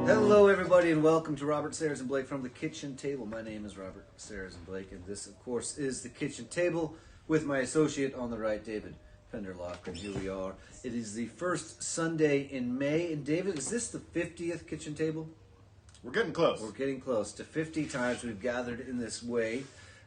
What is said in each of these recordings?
Hello, everybody, and welcome to Robert Sarazin Blake from the Kitchen Table. My name is Robert Sarazin Blake, and this, of course, is the Kitchen Table with my associate on the right, David Penderlock. Here we are. It is the first Sunday in May. And David, is this the 50th Kitchen Table? We're getting close. We're getting close to 50 times we've gathered in this way.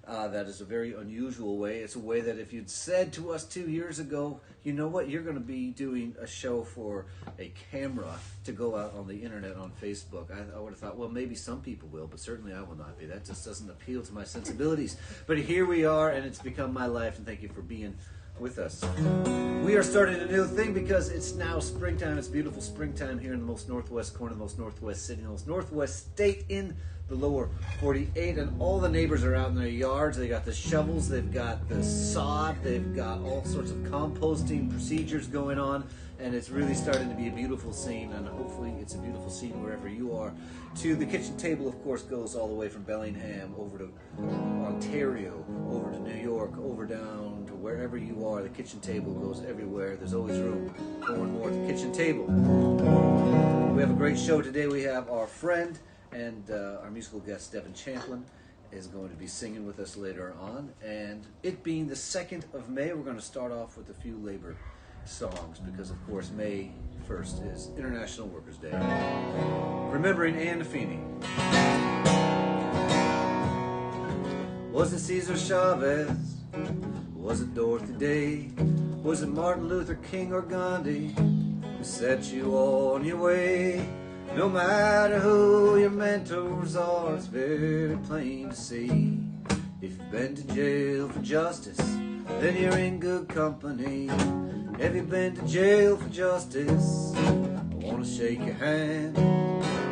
That is a very unusual way. It's a way that if you'd said to us 2 years ago, you know what, you're going to be doing a show for a camera to go out on the internet, on Facebook, I would have thought, well, maybe some people will, but certainly I will not be. That just doesn't appeal to my sensibilities. But here we are, and it's become my life, and thank you for being with us. We are starting a new thing because it's now springtime. It's beautiful springtime here in the most northwest corner, the most northwest city, the most northwest state in the lower 48, and all the neighbors are out in their yards. They got the shovels, they've got the sod, they've got all sorts of composting procedures going on, and it's really starting to be a beautiful scene, and hopefully it's a beautiful scene wherever you are. To the Kitchen Table, of course, goes all the way from Bellingham over to Ontario, over to New York, over down to wherever you are. The Kitchen Table goes everywhere. There's always room for one more at the Kitchen Table. We have a great show today. We have our friend and our musical guest, Devin Champlin, is going to be singing with us later on. And it being the 2nd of May, we're going to start off with a few labor songs because, of course, May 1st is International Workers' Day. Remembering Anne Feeney. Was it Cesar Chavez? Was it Dorothy Day? Was it Martin Luther King or Gandhi who set you on your way? No matter who your mentors are, it's very plain to see. If you've been to jail for justice, then you're in good company. Have you been to jail for justice? I want to shake your hand.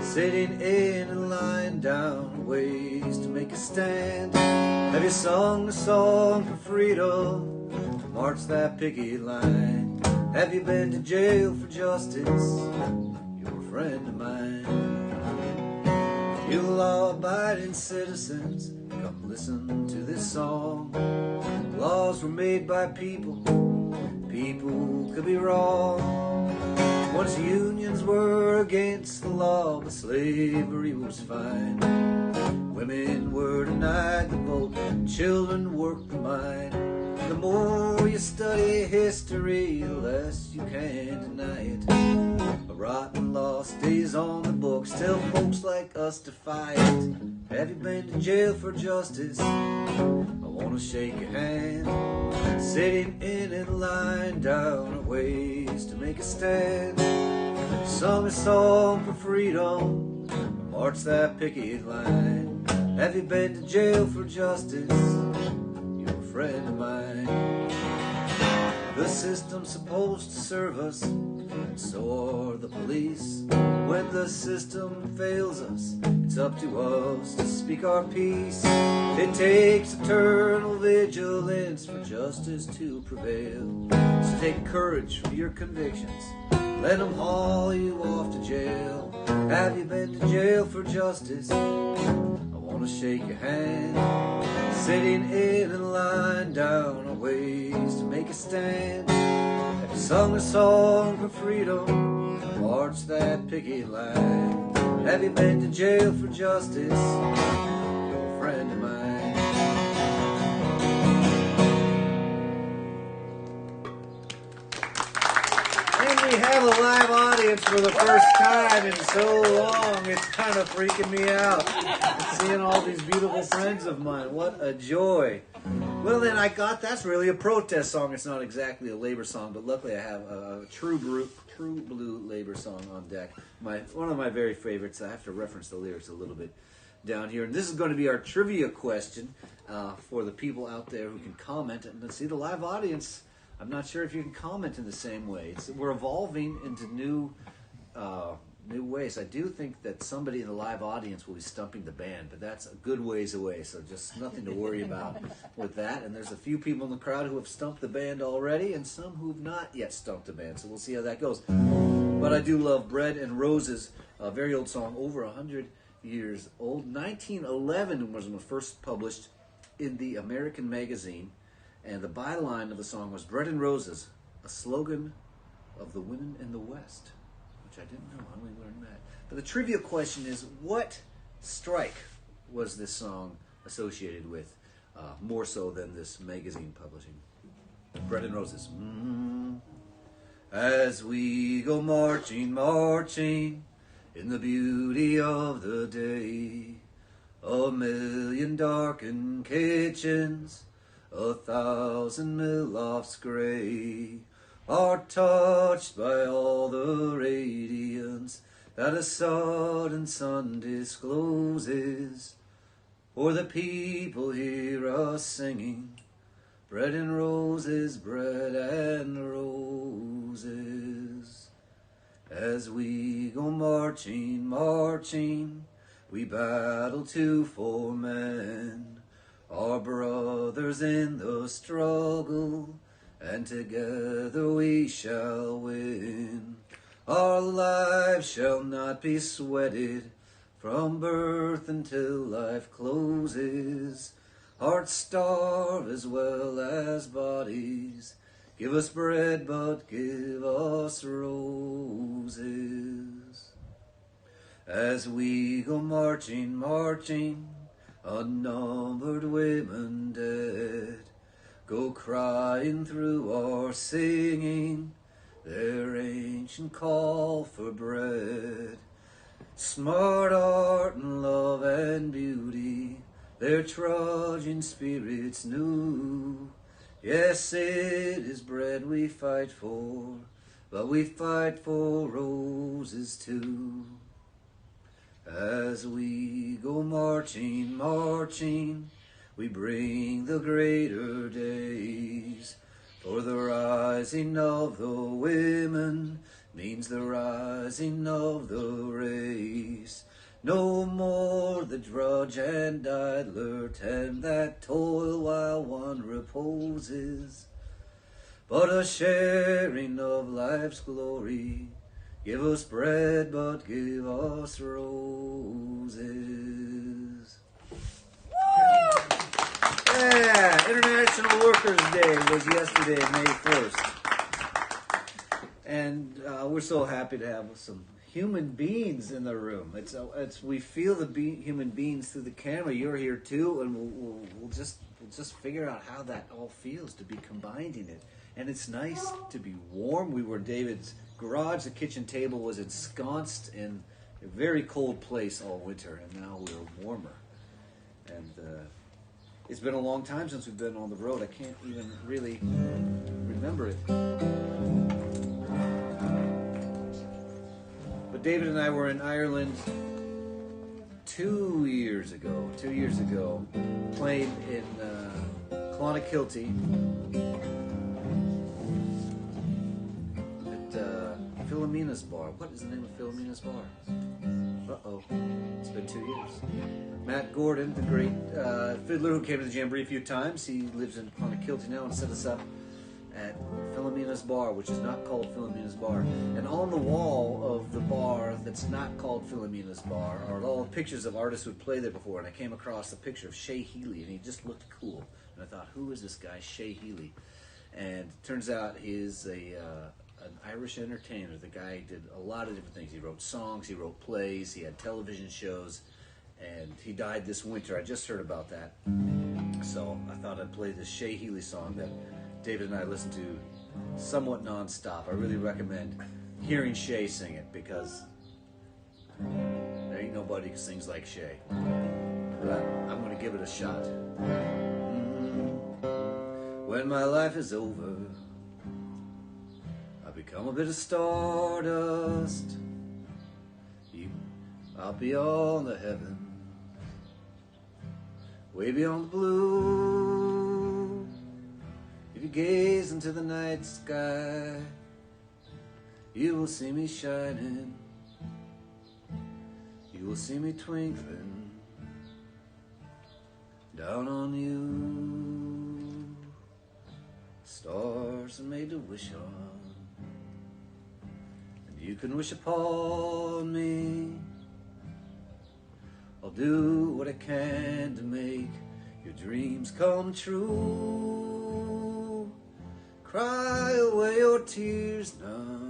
Sitting in and lying down, ways to make a stand. Have you sung a song for freedom? March that picket line. Have you been to jail for justice? Friend of mine. You law-abiding citizens, come listen to this song. Laws were made by people, people could be wrong. Once unions were against the law, but slavery was fine. Women were denied the vote, children worked the mine. The more you study history, the less you can deny it. A rotten law stays on the books, tell folks like us to fight. Have you been to jail for justice? I want to shake your hand. Sitting in and lying down are ways to make a stand. Have you sung a song for freedom? March that picket line. Have you been to jail for justice? You're a friend of mine. The system's supposed to serve us, and so are the police. When the system fails us, it's up to us to speak our piece. It takes eternal vigilance for justice to prevail. So take courage for your convictions, let them haul you off to jail. Have you been to jail for justice? I want to shake your hand. Sitting in and lying down are ways to make a stand. Have you sung a song for freedom? March that picket line. Have you been to jail for justice? You're a friend of mine. And we have a live audience for the first time in so long. It's kind of freaking me out. Seeing all these beautiful friends of mine. What a joy. Well, then that's really a protest song. It's not exactly a labor song, but luckily I have a true blue labor song on deck. One of my very favorites. I have to reference the lyrics a little bit down here. And this is going to be our trivia question for the people out there who can comment. And let's see, the live audience, I'm not sure if you can comment in the same way. We're evolving into new ways. I do think that somebody in the live audience will be stumping the band, but that's a good ways away, so just nothing to worry about with that. And there's a few people in the crowd who have stumped the band already, and some who've not yet stumped the band, so we'll see how that goes. But I do love Bread and Roses, a very old song, over 100 years old. 1911 was when it was first published in the American magazine, and the byline of the song was Bread and Roses, a slogan of the women in the West. which I didn't know. I only learned that. But the trivia question is, what strike was this song associated with, more so than this magazine publishing? Bread and Roses. As we go marching, marching in the beauty of the day, a million darkened kitchens, 1,000 mill lofts gray, are touched by all the radiance that a sudden sun discloses. For the people hear us singing, bread and roses, bread and roses. As we go marching, marching, we battle to for men, our brothers in the struggle, and together we shall win. Our lives shall not be sweated from birth until life closes. Hearts starve as well as bodies. Give us bread, but give us roses. As we go marching, marching, unnumbered women dead go crying through our singing their ancient call for bread. Smart art and love and beauty, their trudging spirits knew. Yes, it is bread we fight for, but we fight for roses too. As we go marching, marching, we bring the greater days. For the rising of the women means the rising of the race. No more the drudge and idler tend that toil while one reposes, but a sharing of life's glory. Give us bread, but give us roses. Yeah, International Workers' Day was yesterday, May 1st. And we're so happy to have some human beings in the room. We feel the human beings through the camera. You're here too, and we'll just figure out how that all feels to be combined in it. And it's nice to be warm. We were in David's garage. The kitchen table was ensconced in a very cold place all winter, and now we're warmer. And it's been a long time since we've been on the road. I can't even really remember it. But David and I were in Ireland 2 years ago, playing in Clonakilty at Philomena's Bar. What is the name of Philomena's Bar? Uh-oh, it's been 2 years. Matt Gordon, the great fiddler who came to the Jamboree a few times, he lives in Clonakilty now and set us up at Philomena's Bar, which is not called Philomena's Bar. And on the wall of the bar that's not called Philomena's Bar are all pictures of artists who had played there before. And I came across a picture of Shea Healy, and he just looked cool. And I thought, who is this guy, Shea Healy? And it turns out he's an Irish entertainer. The guy did a lot of different things. He wrote songs, he wrote plays, he had television shows, and he died this winter. I just heard about that. So I thought I'd play this Shea Healy song that David and I listen to somewhat non-stop. I really recommend hearing Shea sing it, because there ain't nobody who sings like Shea. But I'm going to give it a shot. When my life is over, I become a bit of stardust. I'll be on the heaven, way beyond the blue. If you gaze into the night sky, you will see me shining. You will see me twinkling down on you. Stars are made to wish on, and you can wish upon me. I'll do what I can to make your dreams come true. Cry away your tears now.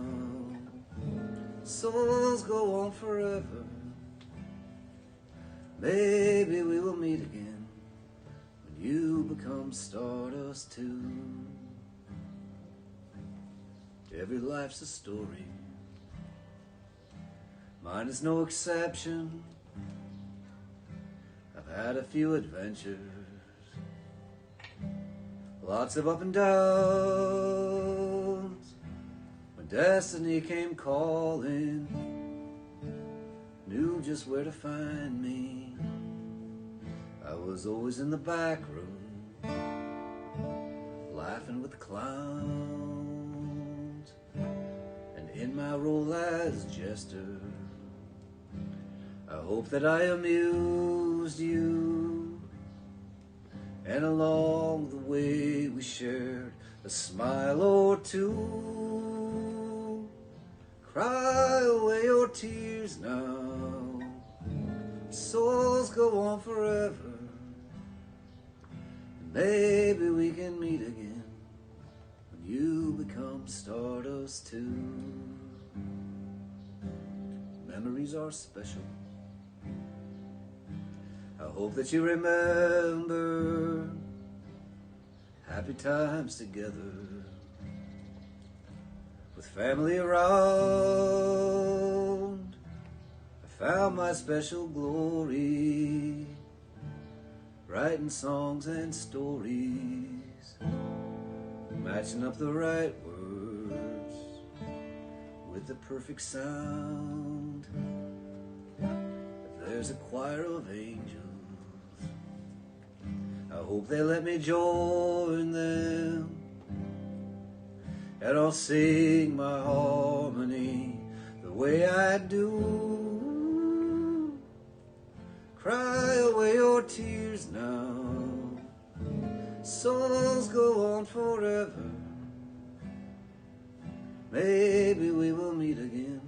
souls go on forever. Maybe we will meet again when you become stardust too. Every life's a story, mine is no exception. I've had a few adventures, lots of up and downs. When destiny came calling, knew just where to find me. I was always in the back room, laughing with the clowns. And in my role as jester, I hope that I amused you. And along the way we shared a smile or two. Cry away your tears now, souls go on forever. Maybe we can meet again when you become stardust too. Memories are special, I hope that you remember happy times together with family around. I found my special glory writing songs and stories, matching up the right words with the perfect sound. If there's a choir of angels, I hope they let me join them, and I'll sing my harmony the way I do. Cry away your tears now, souls go on forever. Maybe we will meet again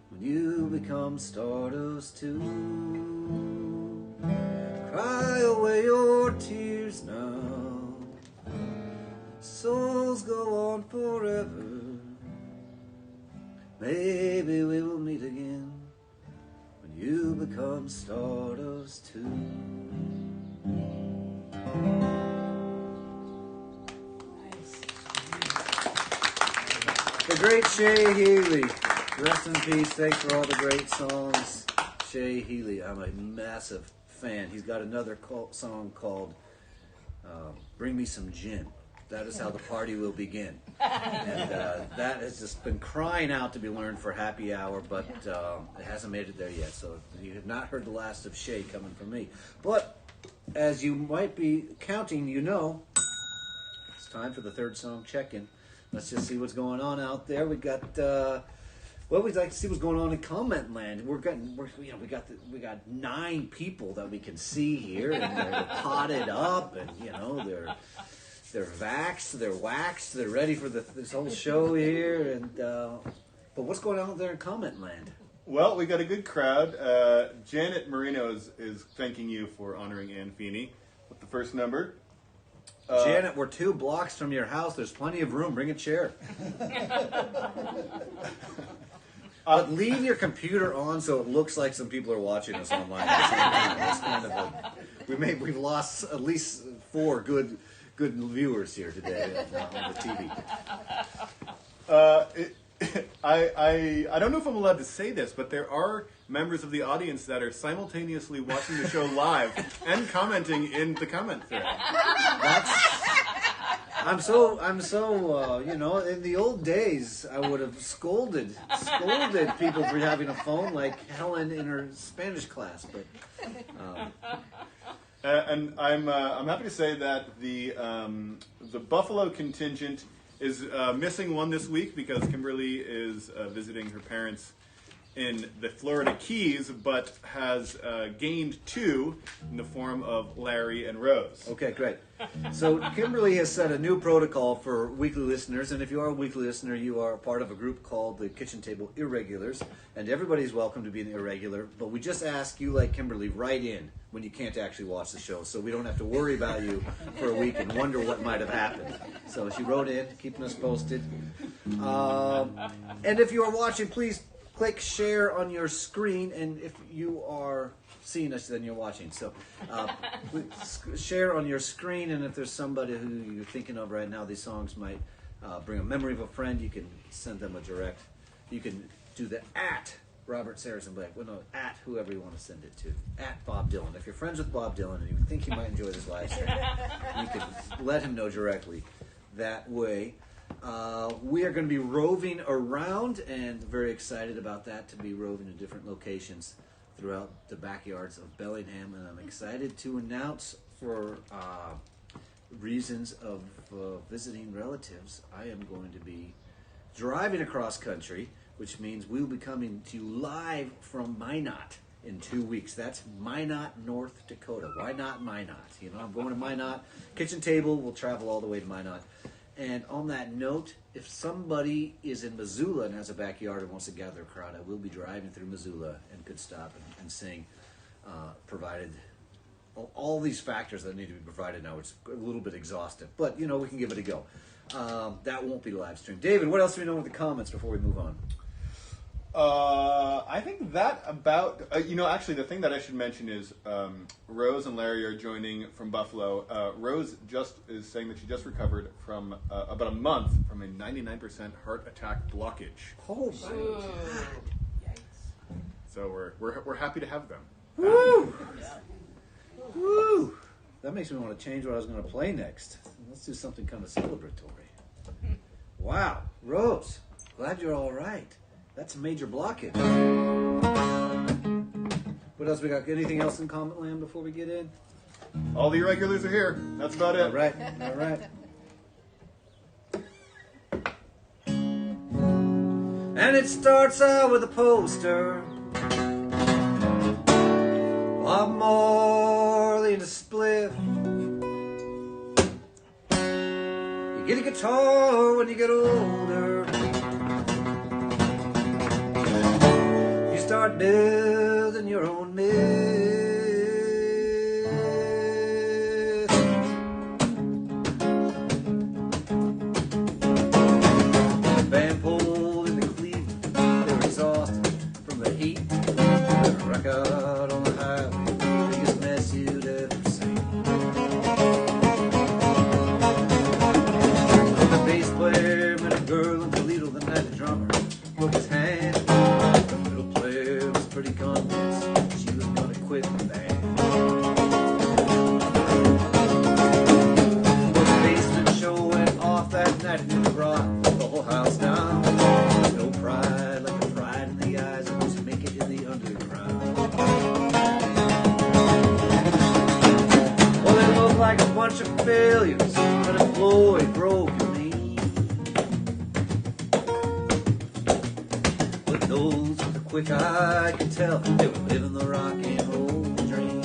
when you become stardust too. Cry away your tears now, souls go on forever. Maybe we will meet again when you become stardust too. Nice. The great Shay Healy, rest in peace. Thanks for all the great songs, Shay Healy. I'm a massive fan. He's got another song called Bring Me Some Gin. That is how the party will begin. And that has just been crying out to be learned for happy hour, but it hasn't made it there yet. So you have not heard the last of Shay coming from me. But as you might be counting, you know, it's time for the third song check-in. Let's just see what's going on out there. We got well, we'd like to see what's going on in comment land. We got 9 people that we can see here, and they're potted up, and they're vaxxed, they're waxed, they're ready for this whole show here. And but what's going on there in comment land? Well, we got a good crowd. Janet Marino is thanking you for honoring Ann Feeney with the first number. Janet, we're 2 blocks from your house. There's plenty of room. Bring a chair. But leave your computer on so it looks like some people are watching us online at the same time. That's kind of we've lost at least 4 good viewers here today on the TV. I don't know if I'm allowed to say this, but there are members of the audience that are simultaneously watching the show live and commenting in the comment thread. I'm so in the old days I would have scolded people for having a phone like Helen in her Spanish class, but and I'm happy to say that the Buffalo contingent is missing one this week because Kimberly is visiting her parents in the Florida Keys, but has gained 2 in the form of Larry and Rose. Okay, great. So Kimberly has set a new protocol for weekly listeners, and if you are a weekly listener, you are part of a group called the Kitchen Table Irregulars, and everybody's welcome to be an irregular, but we just ask you, like Kimberly, write in when you can't actually watch the show, so we don't have to worry about you for a week and wonder what might have happened. So she wrote in, keeping us posted. And if you are watching, please click share on your screen, and if you are seeing us, then you're watching. So share on your screen, and if there's somebody who you're thinking of right now, these songs might bring a memory of a friend, you can send them a direct. You can do the at Robert Sarazin Blake. Well, no, at whoever you want to send it to. At Bob Dylan. If you're friends with Bob Dylan and you think he might enjoy this live stream, you can let him know directly that way. We are going to be roving around, and very excited about that, to be roving to different locations throughout the backyards of Bellingham. And I'm excited to announce, for reasons of visiting relatives, I am going to be driving across country, which means we'll be coming to you live from Minot in 2 weeks. That's Minot, North Dakota. Why not Minot? You know, I'm going to Minot. Kitchen table, we'll travel all the way to Minot. And on that note, if somebody is in Missoula and has a backyard and wants to gather a crowd, I will be driving through Missoula and could stop and sing, provided all these factors that need to be provided now. It's a little bit exhaustive, but, you know, we can give it a go. That won't be live streamed. David, what else do we know with the comments before we move on? I think that about, actually the thing that I should mention is Rose and Larry are joining from Buffalo. Rose is saying that she just recovered from about a month from a 99% heart attack blockage. Oh my God. Yikes. So we're happy to have them. Woo! Yeah. Woo! That makes me want to change what I was going to play next. Let's do something kind of celebratory. Wow, Rose, glad you're all right. That's a major blockage. What else we got? Anything else in comment land before we get in? All the irregulars are here. That's about it. All right, all right. And it starts out with a poster. Bob Marley and a spliff. You get a guitar when you get older. You start building your own myth. The band pulled into Cleveland. They were exhausted from the heat. They wreck out on the highway. Biggest mess you'd ever seen. The bass player met a girl in Toledo the night the drummer broke his hand. The middle player was pretty convinced she was gonna quit the band. The basement show went off that night and it brought the whole house down. No pride like the pride in the eyes of those who make it in the underground. Well, they look like a bunch of failures, unemployed, broke, and mean. But those with a quick eye could tell they were living the rock and roll dream.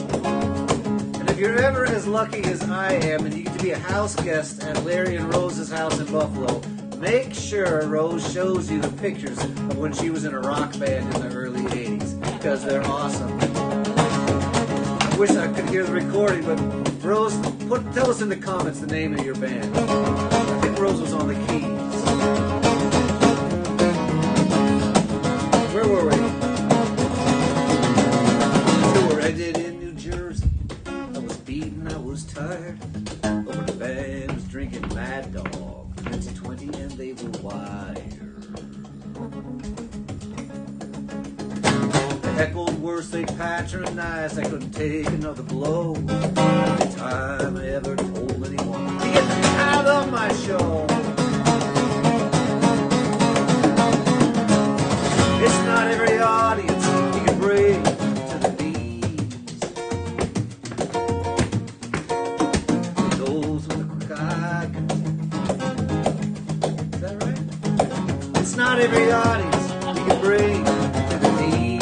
And if you're ever as lucky as I am and you get to be a house guest at Larry and Rose's house in Buffalo, make sure Rose shows you the pictures of when she was in a rock band in the early 80s, because they're awesome. I wish I could hear the recording, but Rose, tell us in the comments the name of your band. I think Rose was on the keys. Where were we? Tour ended in New Jersey. I was beaten, I was tired. Over the band was drinking Mad Dog, 2020, and they were wired. They heckled worse, they patronized. I couldn't take another blow. Every time I ever told anyone to get out of my show. It's not every audience you can bring to the knees. But those with a quick eye can... Is that right? It's not every audience you can bring to the knees.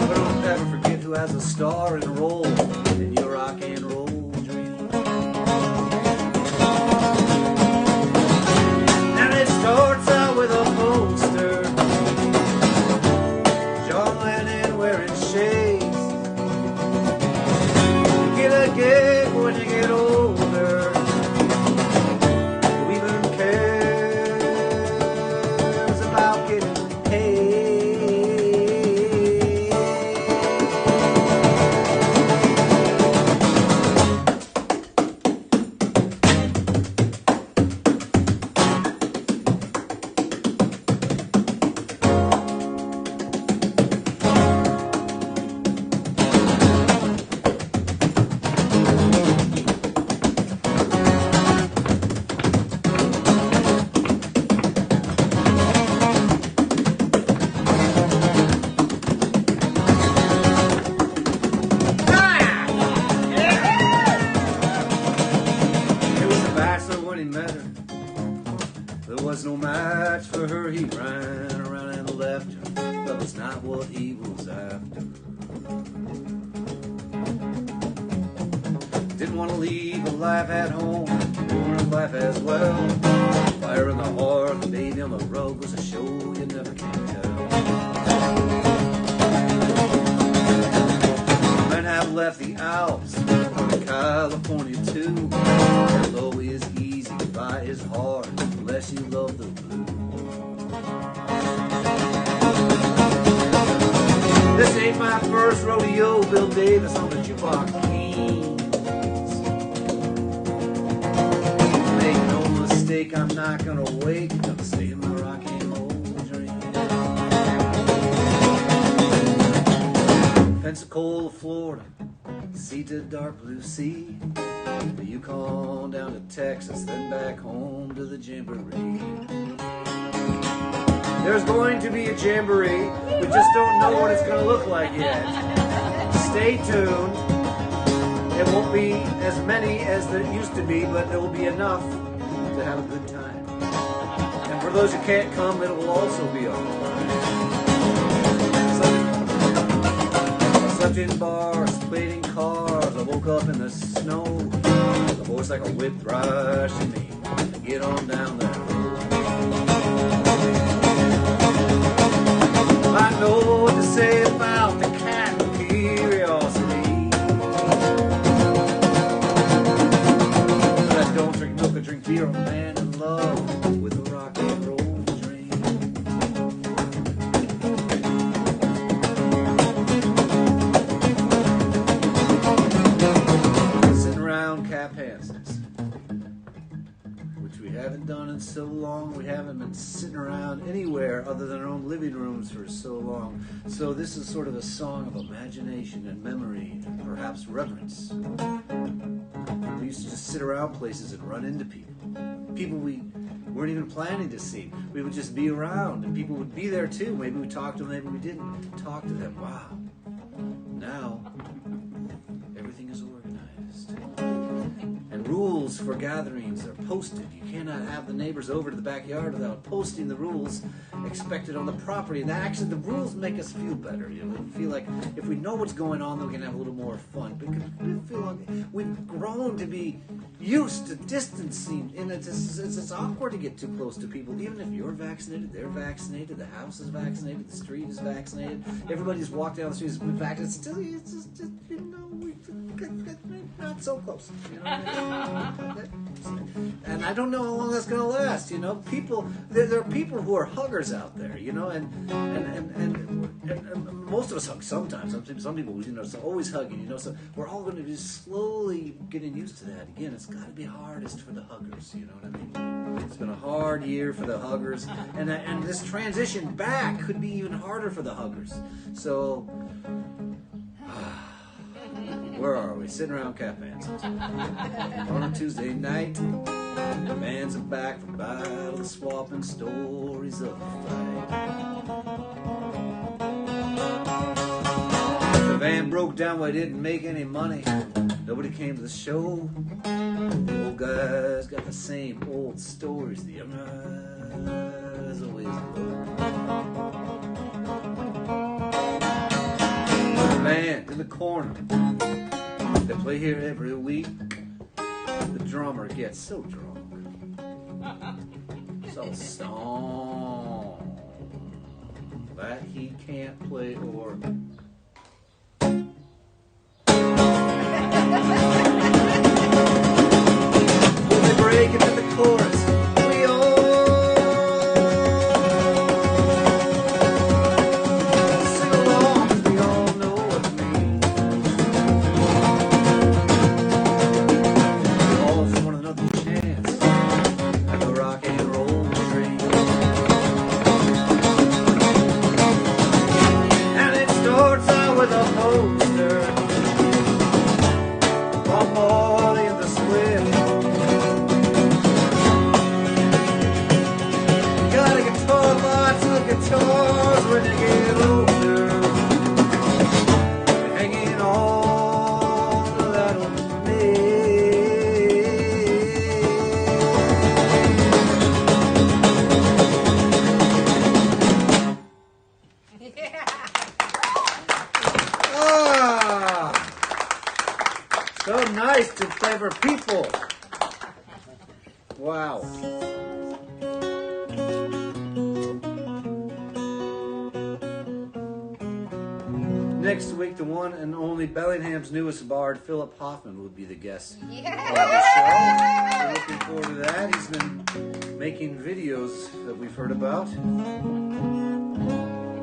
But don't ever forget who has a star and role in your rock and roll dream. And it starts out with a poster. John Lennon wearing shades. You get a gig when you get older. Do we even care? fighter. There was no match for her, he ran around and left her. That was not what he was after. Didn't want to leave a life at home, ruin her life as well. Fire in the heart, the baby on the rug was a show you never can tell. Men have left the Alps, California too. Hello is easy, goodbye is hard, unless you love the blue. This ain't my first rodeo, Bill Davis on the jukebox keys. Make no mistake, I'm not gonna wait, gonna stay in my rock and roll dream. Pensacola, Florida, sea to dark blue sea. The Yukon down to Texas, then back home to the jamboree. There's going to be a jamboree. We just don't know what it's going to look like yet. Stay tuned. It won't be as many as there used to be, but there will be enough to have a good time. And for those who can't come, it will also be on time. I slept in bars, played in cars. I woke up in the snow. The motorcycle whipped right to me. Get on down that road. I know what to say about the cat and curiosity. But I don't drink milk, I drink beer. I'm a man in love with a rock and roll dream. Sitting around cap handsets, which we haven't done in so long. We haven't been sitting around anywhere other than our own living rooms for so long. So this is sort of a song of imagination and memory and perhaps reverence. We used to just sit around places and run into people. People we weren't even planning to see. We would just be around and people would be there too. Maybe we talked to them, maybe we didn't talk to them. Wow. Now, everything is organized. And rules for gatherings are posted. You cannot have the neighbors over to the backyard without posting the rules expected on the property. And actually, the rules make us feel better. You know, we feel like if we know what's going on, then we can have a little more fun. Because we feel like we've grown to be used to distancing, and it's awkward to get too close to people. Even if you're vaccinated, they're vaccinated, the house is vaccinated, the street is vaccinated, everybody's walked down the street is vaccinated. Still, it's just you know, we're not so close. You know what I mean? And I don't know how long that's going to last. You know, people. There are people who are huggers out there. You know, and most of us hug sometimes. Some people, you know, so always hugging. You know, so we're all going to be slowly getting used to that. Again, it's got to be hardest for the huggers. You know what I mean? It's been a hard year for the huggers, and this transition back could be even harder for the huggers. So. Where are we? Sitting around cap bands on a Tuesday night. The bands are back from battle swapping stories of the fight. The van broke down, we didn't make any money. Nobody came to the show. The old guys got the same old stories. The young guys always go. The band in the corner. They play here every week. The drummer gets so drunk, so stoned that he can't play or. When they break into the chorus, we all sing along 'cause we all know what it means. clever people. Wow. Next week, the one and only Bellingham's newest bard, Philip Hoffman, will be the guest on the show. We're looking forward to that. He's been making videos that we've heard about,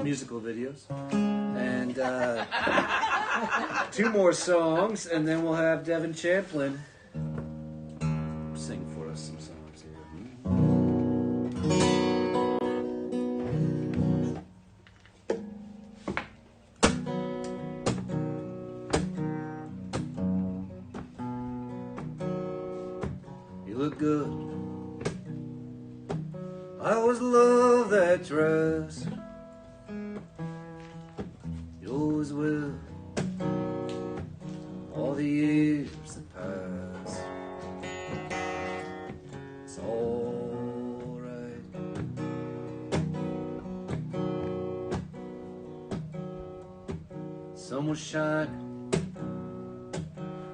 musical videos, and 2 more songs, and then we'll have Devin Champlin sing for us some songs here. You look good. I always love that dress. You always will. All the years that pass, it's all right. Sun was shining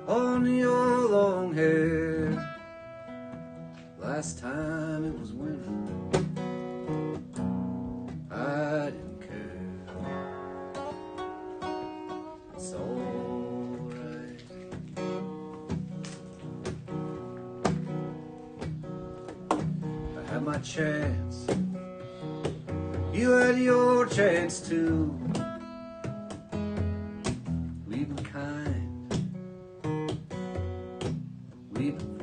on your long hair. Last time it was winter, I didn't care. It's all right. I had my chance, you had your chance too. We've been kind, we've been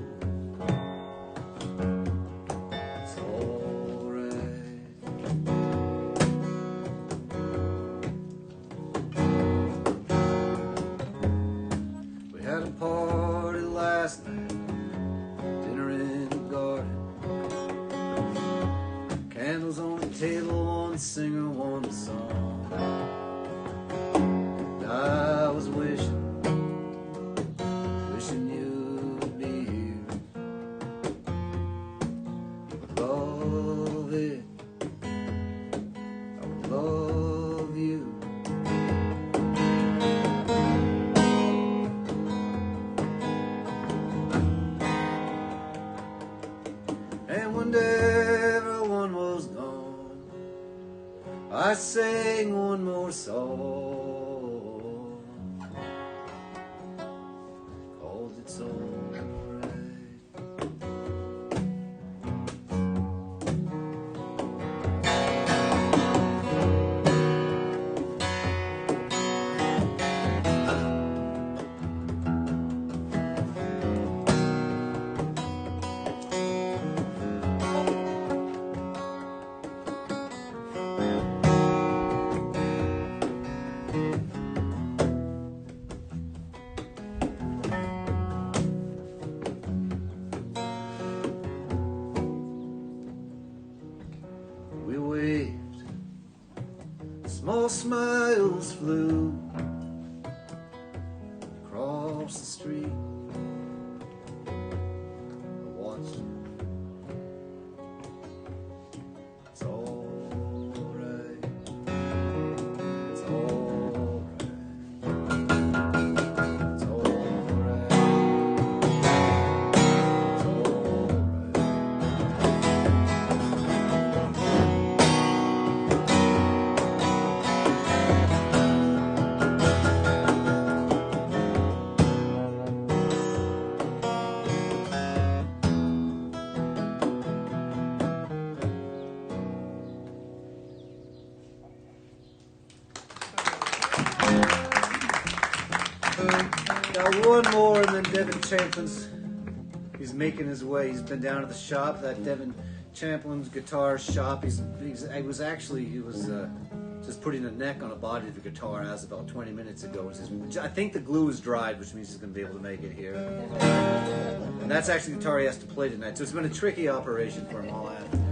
table, one singer, one song. And I was wishing you'd be here. You would love it, I would love you. And whenever one was gone, I sang one more song called It's All Right. We waved, small smiles flew across the street. I watched it. It's all right. It's all right. It's all right. It's all right. Got one more, and then Devin Champlin's. He's making his way. He's been down to the shop, that Devin Champlin's guitar shop. He was just putting a neck on a body of the guitar as about 20 minutes ago. I think the glue is dried, which means he's going to be able to make it here. And that's actually the guitar he has to play tonight. So it's been a tricky operation for him all afternoon.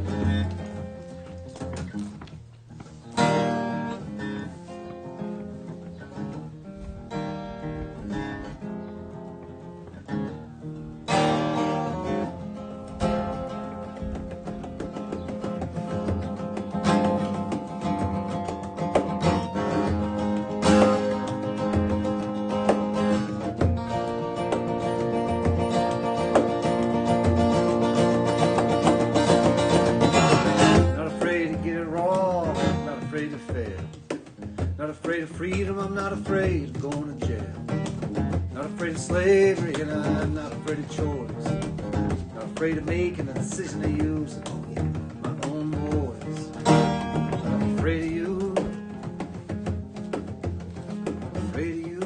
I'm not afraid of going to jail. Not afraid of slavery, and I'm not afraid of choice. Not afraid of making a decision to use my own voice. I'm afraid of you. I'm afraid of you.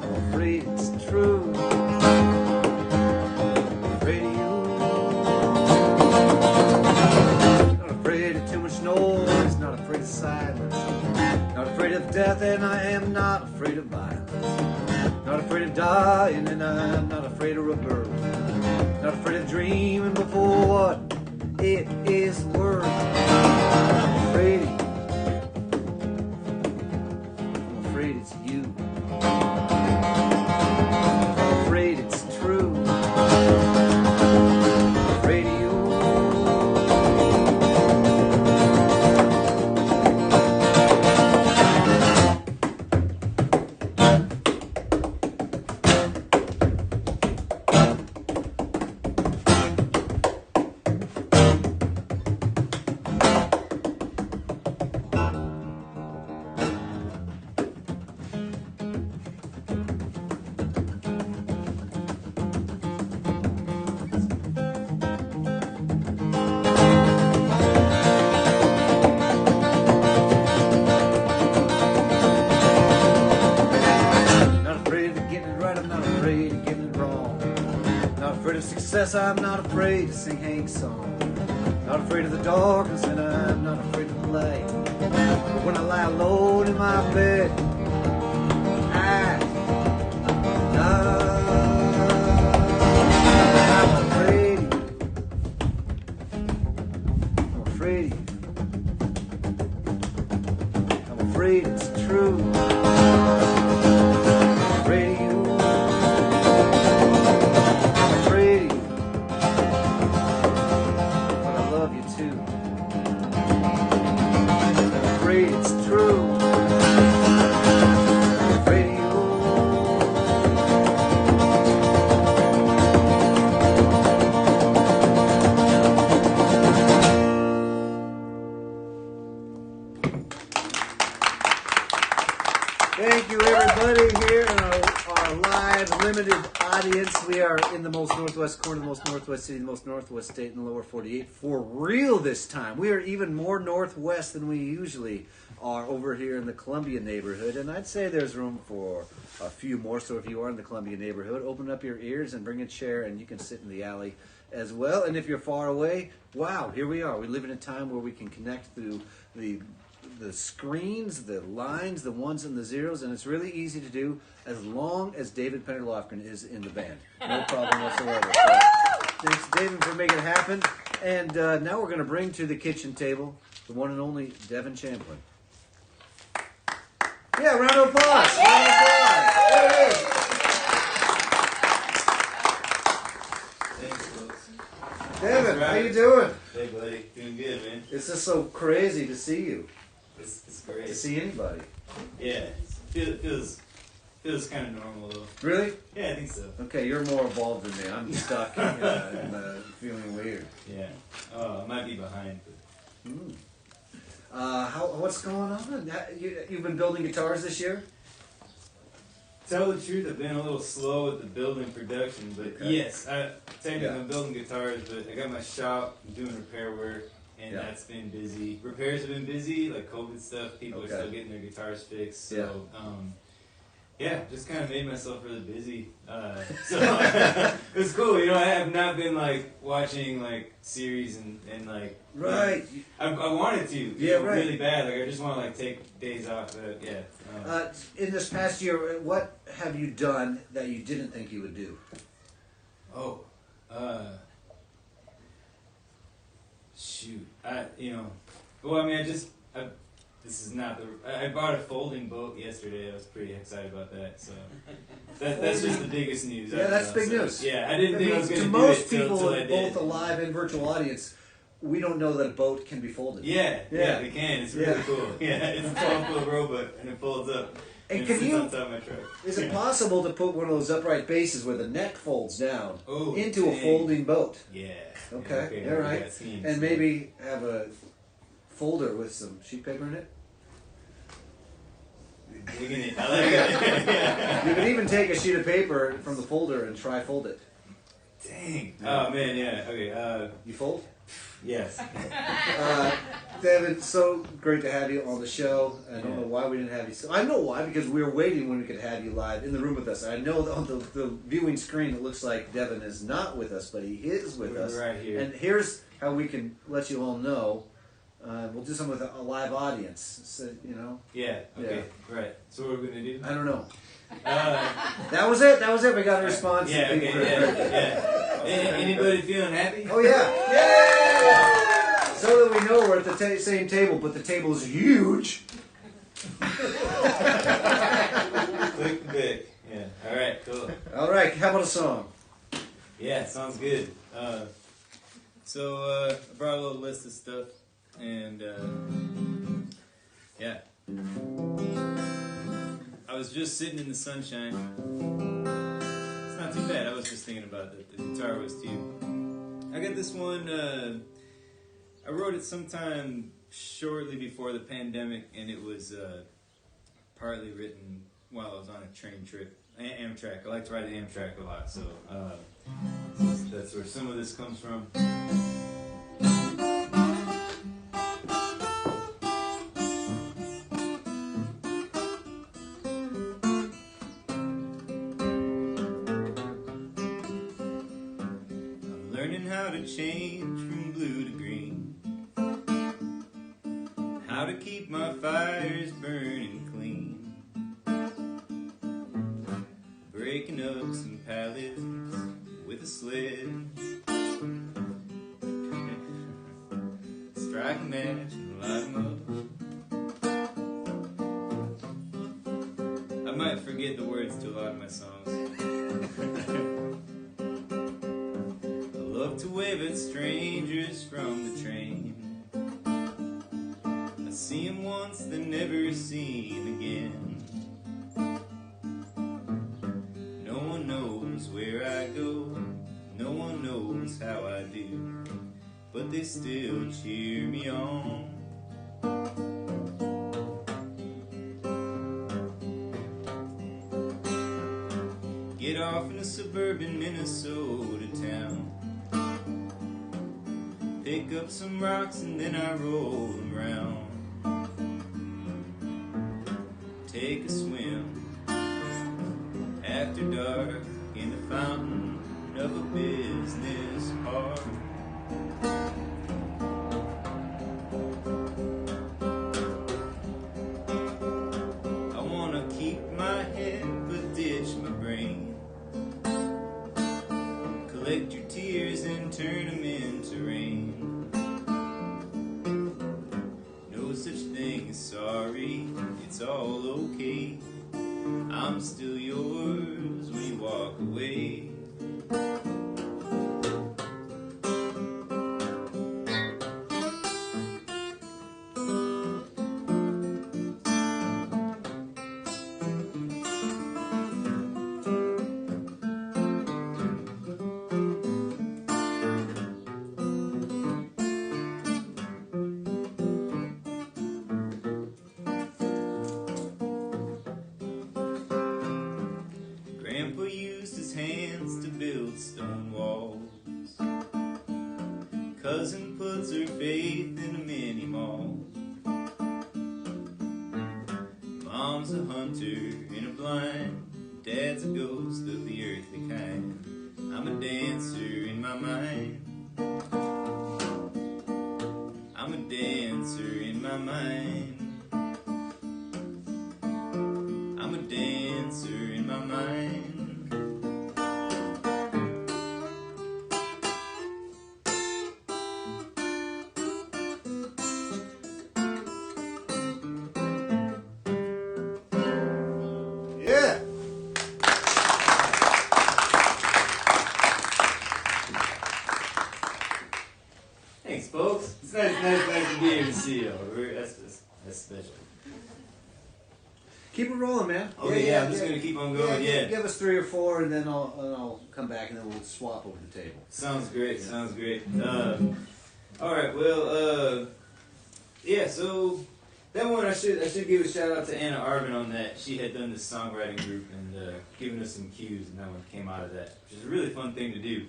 I'm afraid it's true. I'm afraid of you. Not afraid of too much noise. Not afraid of silence. Not afraid of death, and I am not afraid of violence. Not afraid of dying, and I'm not afraid of rebirth. Not afraid of dreaming before what it is worth. I'm afraid of you. I'm afraid it's you. I'm afraid it's true. I'm afraid of you. I'm not afraid to sing Hank's song. Not afraid of the darkness, and I'm not afraid of the light. But when I lie alone in my bed, I'm afraid of you. I'm afraid of you. I'm afraid it's true. I'm afraid of you. It's true. I'm afraid of you. Thank you, everybody, here in our live limited audience. We are in the most northwest corner, the most northwest city, the most northwest state in the lower 48. For real this time. We are even more northwest than we usually are over here in the Columbia neighborhood. And I'd say there's room for a few more. So if you are in the Columbia neighborhood, open up your ears and bring a chair, and you can sit in the alley as well. And if you're far away, wow, here we are. We live in a time where we can connect through the screens, the lines, the ones and the zeros, and it's really easy to do as long as David Penderlofgren is in the band. No problem whatsoever. So, thanks, David, for making it happen. And now we're going to bring to the kitchen table the one and only Devin Champlin. Yeah, round of applause. Round of applause. There it is. Thanks, folks. Devin, how you doing? Hey, buddy. Doing good, man. It's just so crazy to see you. It's great. To see anybody. Yeah. Feels kind of normal, though. Really? Yeah, I think so. Okay, you're more involved than me. I'm stuck and feeling weird. Yeah. Oh, I might be behind, but... What's going on? You've been building guitars this year? Tell the truth, I've been a little slow with the building production, but Okay. yes, technically I'm building guitars, but I got my shop, I'm doing repair work, and that's been busy. Repairs have been busy, like COVID stuff, people are still getting their guitars fixed, so just kind of made myself really busy. So it was cool, you know, I have not been like watching like series and like... Right. I wanted to, really bad, like I just want to like take days off, but in this past year, what have you done that you didn't think you would do? Shoot. I bought a folding boat yesterday. I was pretty excited about that. So that's just the biggest news. Yeah, that's big news. Yeah, I didn't think I was going to do most it till people, I did. both a live and virtual audience, we don't know that a boat can be folded. Yeah, they can. It's really cool. Yeah, it's a 12-foot rowboat and it folds up. And can you? On top of my truck. Is it possible to put one of those upright bases where the neck folds down into dang. a folding boat? Yeah. Okay. All right. And maybe have a folder with some sheet paper in it. Digging it. I like it. Yeah. You can even take a sheet of paper from the folder and try fold it. Dang. Oh man, yeah. Okay. You fold? Yes. Devin, so great to have you on the show. I don't know why we didn't have you. I know why, because we were waiting when we could have you live in the room with us. I know that on the viewing screen it looks like Devin is not with us, but he is with us. Right here. And here's how we can let you all know. We'll do something with a live audience. So, you know. Yeah. Okay. Yeah. Right. So what are we gonna do? I don't know. That was it. We got a response. Yeah. Okay. Yeah. Anybody feeling happy? Oh yeah. Yay! So that we know we're at the same table, but the table's huge. Click the big. Yeah. All right. Cool. All right. How about a song? Yeah. Sounds good. So I brought a little list of stuff, and yeah. I was just sitting in the sunshine. It's not too bad. I was just thinking about that. The guitar was too. I got this one. I wrote it sometime shortly before the pandemic, and it was partly written while I was on a train trip. Amtrak. I like to ride the Amtrak a lot, so that's where some of this comes from. Change from blue to green, how to keep my fires burning clean, breaking up some pallets with a sled, strike a match and light 'em up. I might forget the words to a lot of my songs. Love to wave at strangers from the train. I see 'em once, they're never seen again. No one knows where I go, no one knows how I do, but they still cheer me on. Get off in a suburban Minnesota town, pick up some rocks and then I roll them round. Take a swim after dark in the fountain of a business heart. I wanna keep my head but ditch my brain, collect your tears and turn them into rain. Sorry, it's all okay. I'm still yours when you walk away. Stone walls. Cousin puts her faith in a mini mall. Mom's a hunter in a blind, Dad's a ghost of the earthly kind. I'm a dancer in my mind. I'm a dancer in my mind. I'm a dancer in my mind. Thanks, folks. It's nice to be here to see you. That's special. Keep it rolling, man. Okay, yeah, I'm just gonna keep on going. Yeah. Give us 3 or 4, and then I'll come back, and then we'll swap over the table. Sounds great. Sounds great. All right. Well, yeah. So That one, I should give a shout out to Anna Arvin on that. She had done this songwriting group and given us some cues, and that one came out of that, which is a really fun thing to do.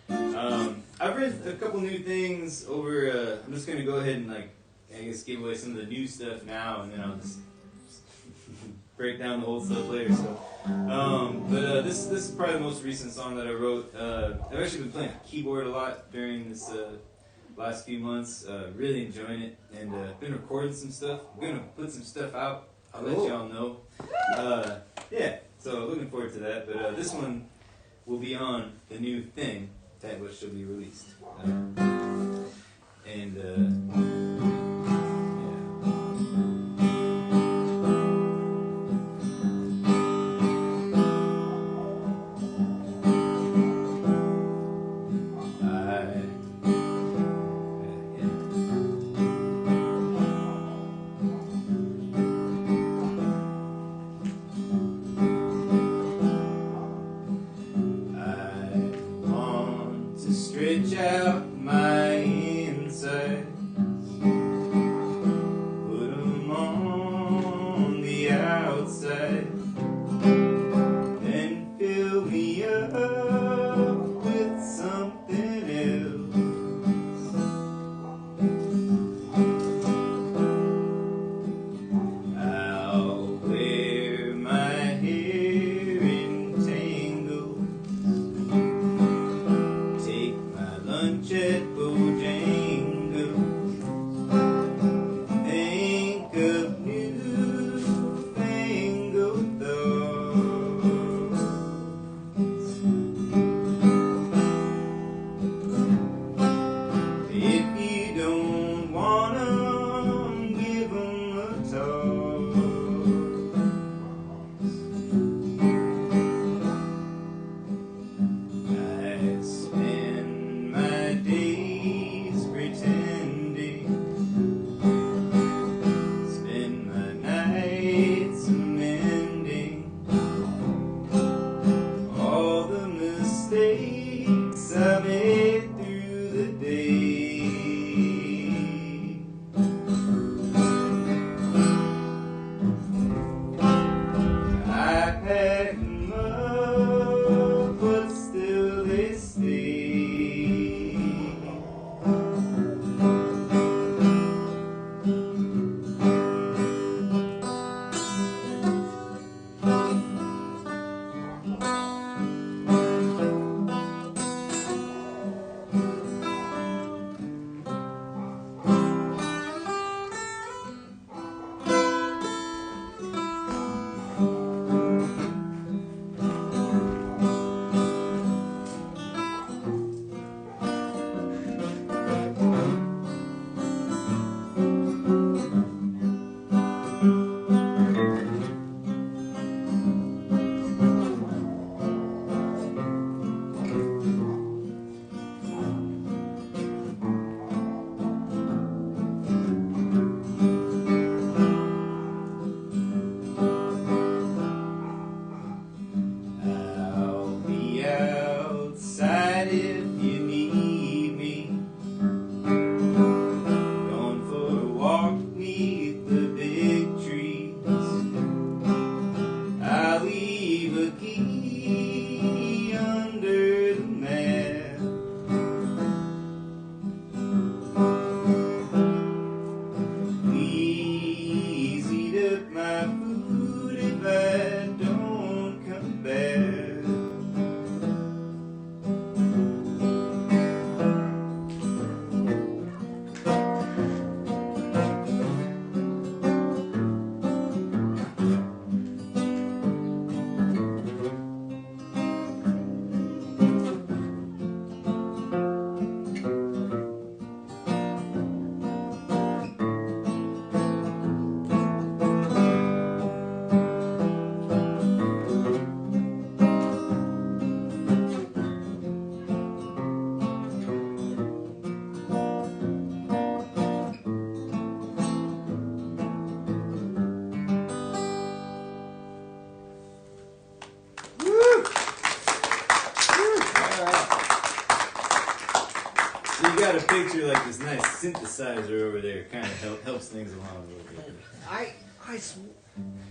I've read a couple new things over. I'm just gonna go ahead and give away some of the new stuff now, and then I'll just break down the old stuff later. So, but this is probably the most recent song that I wrote. I've actually been playing keyboard a lot during this last few months. Really enjoying it, and been recording some stuff. I'm gonna put some stuff out. I'll let y'all know. Yeah, so looking forward to that. But this one will be on the new thing that which shall be released. Stretch out my insides, put them on the outside, then fill me up with something else. I'll wear my hair in tangles, lunch at Bojangles, think of newfangled thoughts. If you don't want 'em, give 'em a toss. I spend my day you got a picture like this nice synthesizer over there, kind of helps things along a little bit.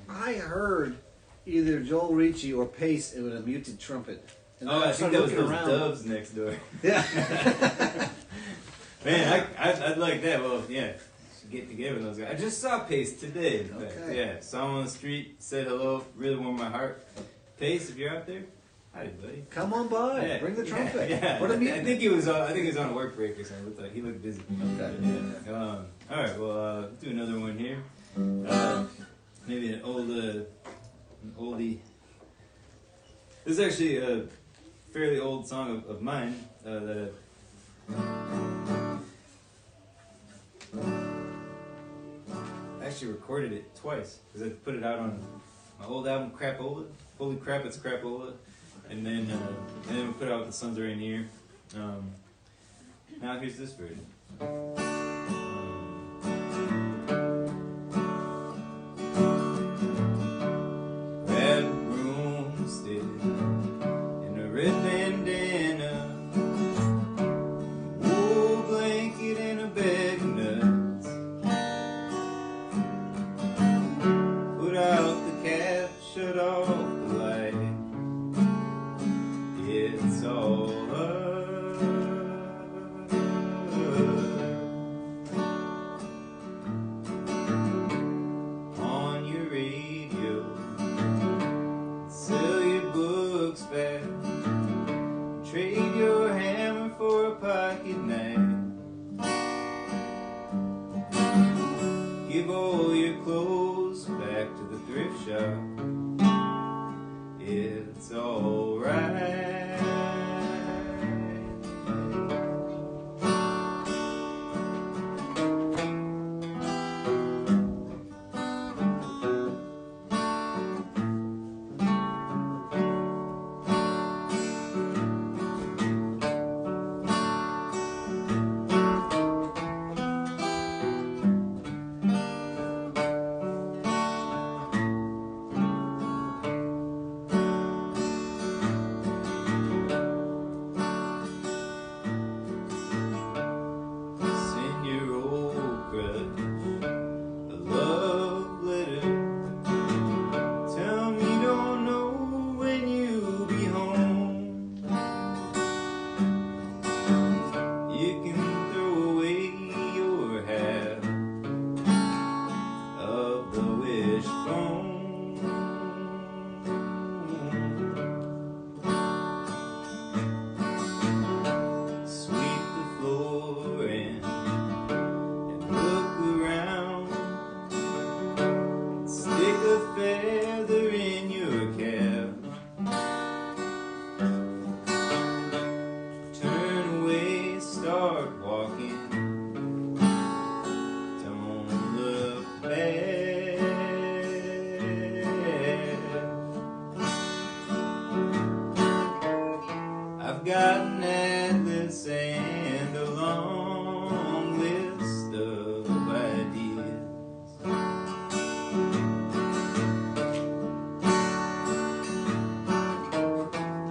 I heard either Joel Ricci or Pace with a muted trumpet. And I think that was those around. doves next door. Yeah. Man, I'd like that. Well, yeah, should get together with those guys. I just saw Pace today. In fact. Okay. Yeah, saw him on the street, said hello, really warmed my heart. Pace, if you're out there, hi, buddy. Come on by. Yeah, Bring the trumpet. Yeah. What a I think he was on a work break or something. He looked busy. Okay. Yeah. All right. Well, do another one here. Maybe an oldie. This is actually a fairly old song of mine that I actually recorded it twice because I put it out on my old album Crapola. Holy crap, it's Crapola, and then we put out The Sons of Rainier. Now here's this version. Red broomstick and a red bandana, wool blanket and a bag of nuts. Put out the cat, shut off the light. It's all on your radio. Sell your books back. Trade your hammer for a pocket knife. Give all your clothes back to the thrift shop. It's alright. Send your old crush a love letter. Tell me you don't know when you'll be home. You can throw away your half of the wishbone. Sweep the floor and look around. Stick a feather in your cap. Turn away, start walking. Don't look back. I've got an atlas and a long list of ideas.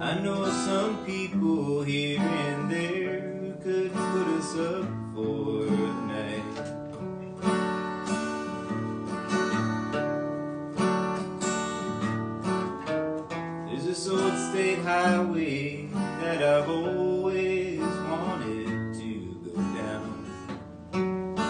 I know some people here and there who could put us up for the night. There's this old state highway that I've always wanted to go down.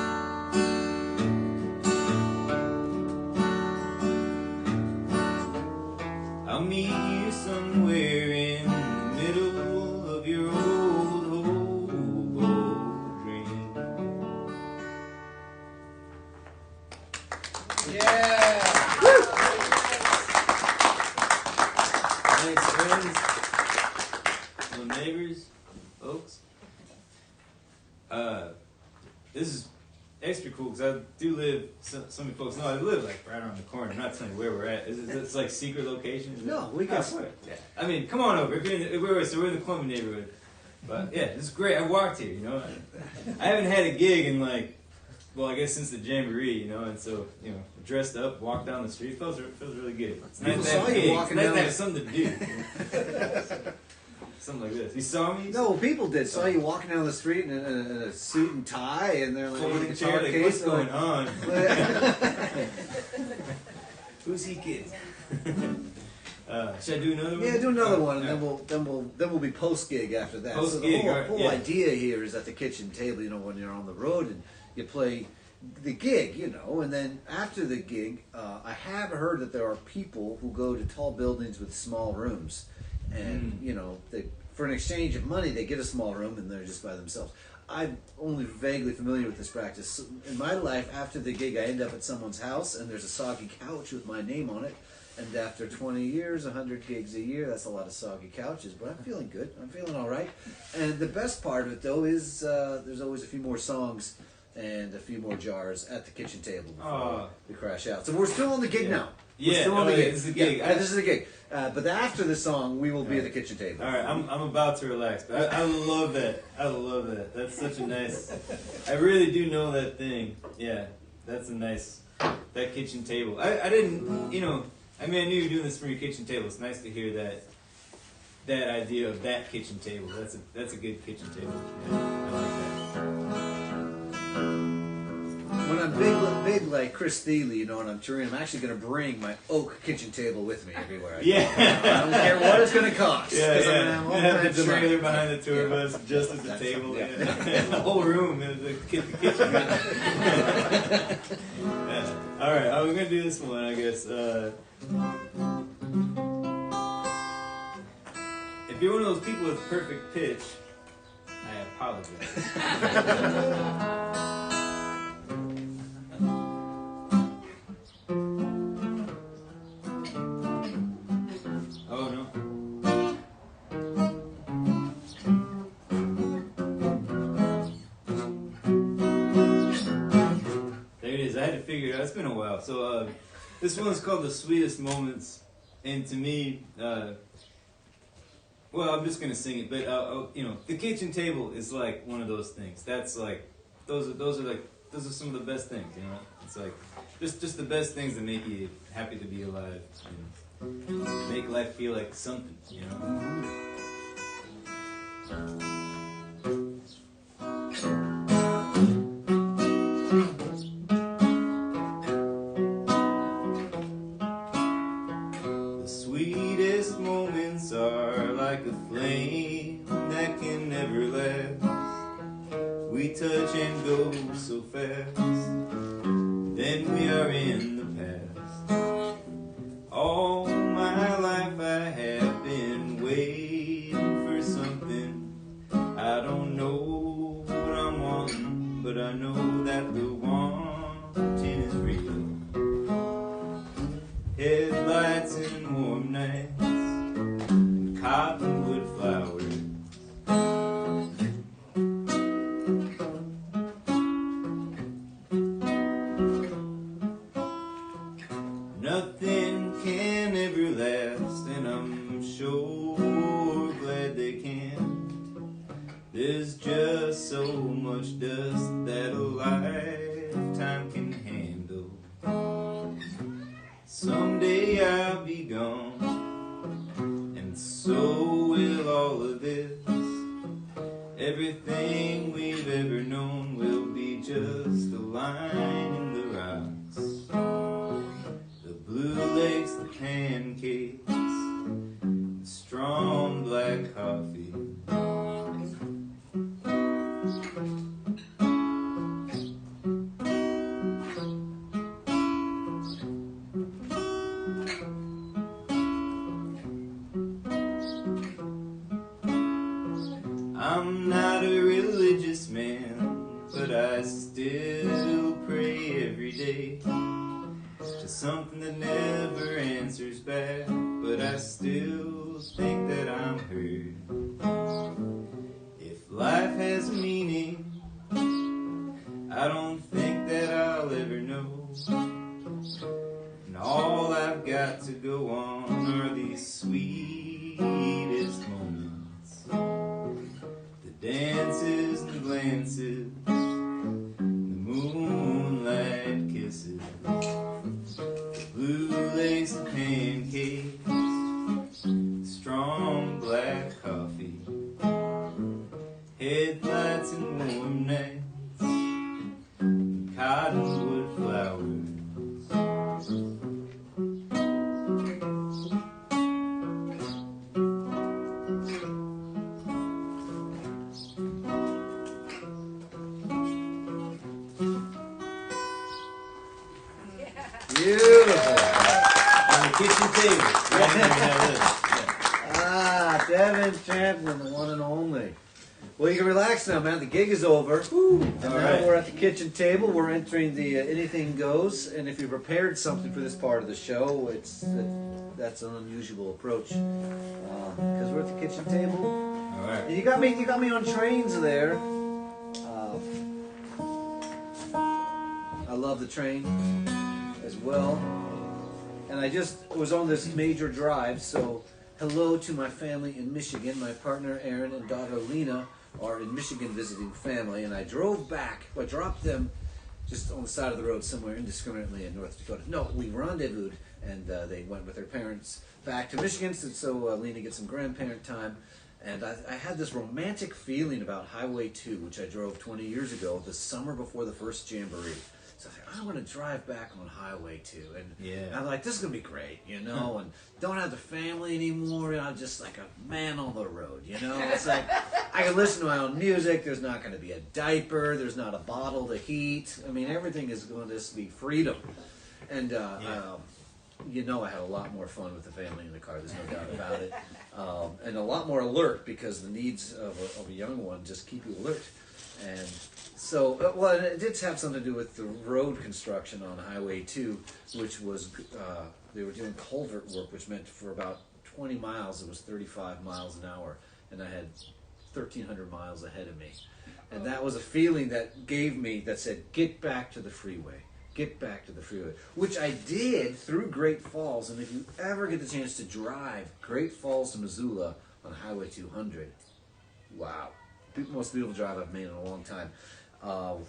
I'll meet you somewhere in the middle of your old hobo dream. Yeah. Thanks, friends, little neighbors, folks. This is extra cool because I do live. Some of you folks know I live like right around the corner. I'm not telling you where we're at. It's like secret location. No, we can. Yeah. I mean, come on over. If you're in we're in the Columbia neighborhood. But yeah, this is great. I walked here. You know, I haven't had a gig in like, well, I guess since the Jamboree. You know, and so dressed up, walked down the street. Feels really good. It's nice People to have saw you gigs. walking It's nice down to the- have something to do. something like this. You saw me? No, people did. Saw you walking down the street in a suit and tie, and they're like, holding a guitar chair, like, case. what's going on? Who's he kidding? Should I do another one? Yeah, do another one, and right. then we'll be post gig after that. So the Post-gig, whole idea here is at the kitchen table. You know, when you're on the road and you play the gig, you know, and then after the gig, I have heard that there are people who go to tall buildings with small rooms, and you know, for an exchange of money, they get a small room and they're just by themselves. I'm only vaguely familiar with this practice. In my life, after the gig, I end up at someone's house and there's a soggy couch with my name on it. And after 20 years, 100 gigs a year, that's a lot of soggy couches, but I'm feeling good. I'm feeling all right. And the best part of it, though, is there's always a few more songs and a few more jars at the kitchen table before we crash out. So we're still on the gig now. We're still on the gig. This is a gig. Yeah, this is a gig. But after the song, we will be at the kitchen table. All right, I'm about to relax, but I love that. I love that. That's such a nice. I really do know that thing. Yeah, that's a nice. That kitchen table. I didn't, you know. I mean, I knew you were doing this from your kitchen table. It's nice to hear that idea of that kitchen table. That's a good kitchen table. Yeah, I like that. When I'm big like Chris Thiele, you know, and I'm touring, I'm actually going to bring my oak kitchen table with me everywhere I go. Yeah. I don't care what it's going to cost. Yeah, I'm yeah. gonna have all You have kinds the of money. trailer behind the tour bus, just as the That's table. something, Yeah. The whole room is the kitchen. Yeah. All right, I'm going to do this one, I guess. If you're one of those people with perfect pitch, I apologize. Oh no. There it is. I had to figure it out. It's been a while. So this one's called The Sweetest Moments, and to me, well, I'm just gonna sing it, but you know, the kitchen table is like one of those things. That's like, those are some of the best things. You know, it's like just the best things that make you happy to be alive, and make life feel like something. You know. The sweetest moments are like a flame that can never last. We touch and go so fast, then we are in the past. All my life I have been waiting for something. I don't know what I'm wanting, but I know that the wanting is real. Headlights and warm nights, and cottonwood flowers. Nothing can ever last, and I'm sure glad they can. There's just so much dust that a lifetime can handle. Someday I'll be gone, and so will all of this. Everything we've ever known will be just a line in the rocks. The blue lakes, the pancakes, the strong black coffee. I'm not a religious man, but I still pray every day to something that never answers back, but I still think that I'm heard. If life has meaning, I don't think that I'll ever know. And all I've got to go on are these sweetest moments. The dances and glances, the moonlight kisses, the blue lace and pancakes, strong black coffee. with lights and warm nights, and cottonwood flowers. Beautiful. On the kitchen table. Devin Champlin, the one and only. Well, you can relax now, man. The gig is over. And now we're at the kitchen table. We're entering the anything goes. And if you prepared something for this part of the show, that's an unusual approach because we're at the kitchen table. All right. And you got me on trains there. I love the train as well. And I just was on this major drive, so hello to my family in Michigan. My partner Aaron and daughter Lena are in Michigan visiting family, and I drove back. I dropped them just on the side of the road somewhere indiscriminately in North Dakota. No, we rendezvoused, and they went with their parents back to Michigan, so Lena gets some grandparent time. And I had this romantic feeling about Highway 2, which I drove 20 years ago, the summer before the first Jamboree. So I was like, I want to drive back on Highway 2. And I'm like, this is going to be great, you know, and don't have the family anymore. I'm just like a man on the road, you know. It's like, I can listen to my own music. There's not going to be a diaper. There's not a bottle to heat. I mean, everything is going to just be freedom. And, you know, I had a lot more fun with the family in the car. There's no doubt about it. And a lot more alert because the needs of a young one just keep you alert. And so, well, it did have something to do with the road construction on Highway 2, which was, they were doing culvert work, which meant for about 20 miles, it was 35 miles an hour. And I had 1,300 miles ahead of me. And that was a feeling that gave me, that said, get back to the freeway. Get back to the freeway. Which I did through Great Falls. And if you ever get the chance to drive Great Falls to Missoula on Highway 200, wow. Most beautiful drive I've made in a long time.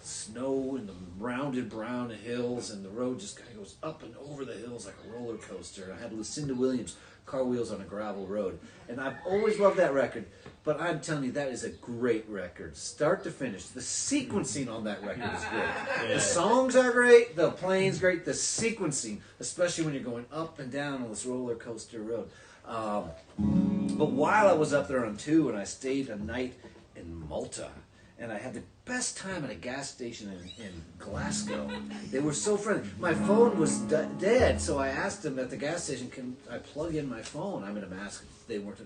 Snow and the rounded brown hills, and the road just kind of goes up and over the hills like a roller coaster. I had Lucinda Williams, Car Wheels on a Gravel Road, and I've always loved that record. But I'm telling you, that is a great record, start to finish. The sequencing on that record is great. The songs are great, the playing's great, the sequencing, especially when you're going up and down on this roller coaster road. But while I was up there on 2, and I stayed a night in Malta, and I had the best time at a gas station in Glasgow. They were so friendly. My phone was dead, so I asked them at the gas station, can I plug in my phone? I'm in a mask. They weren't.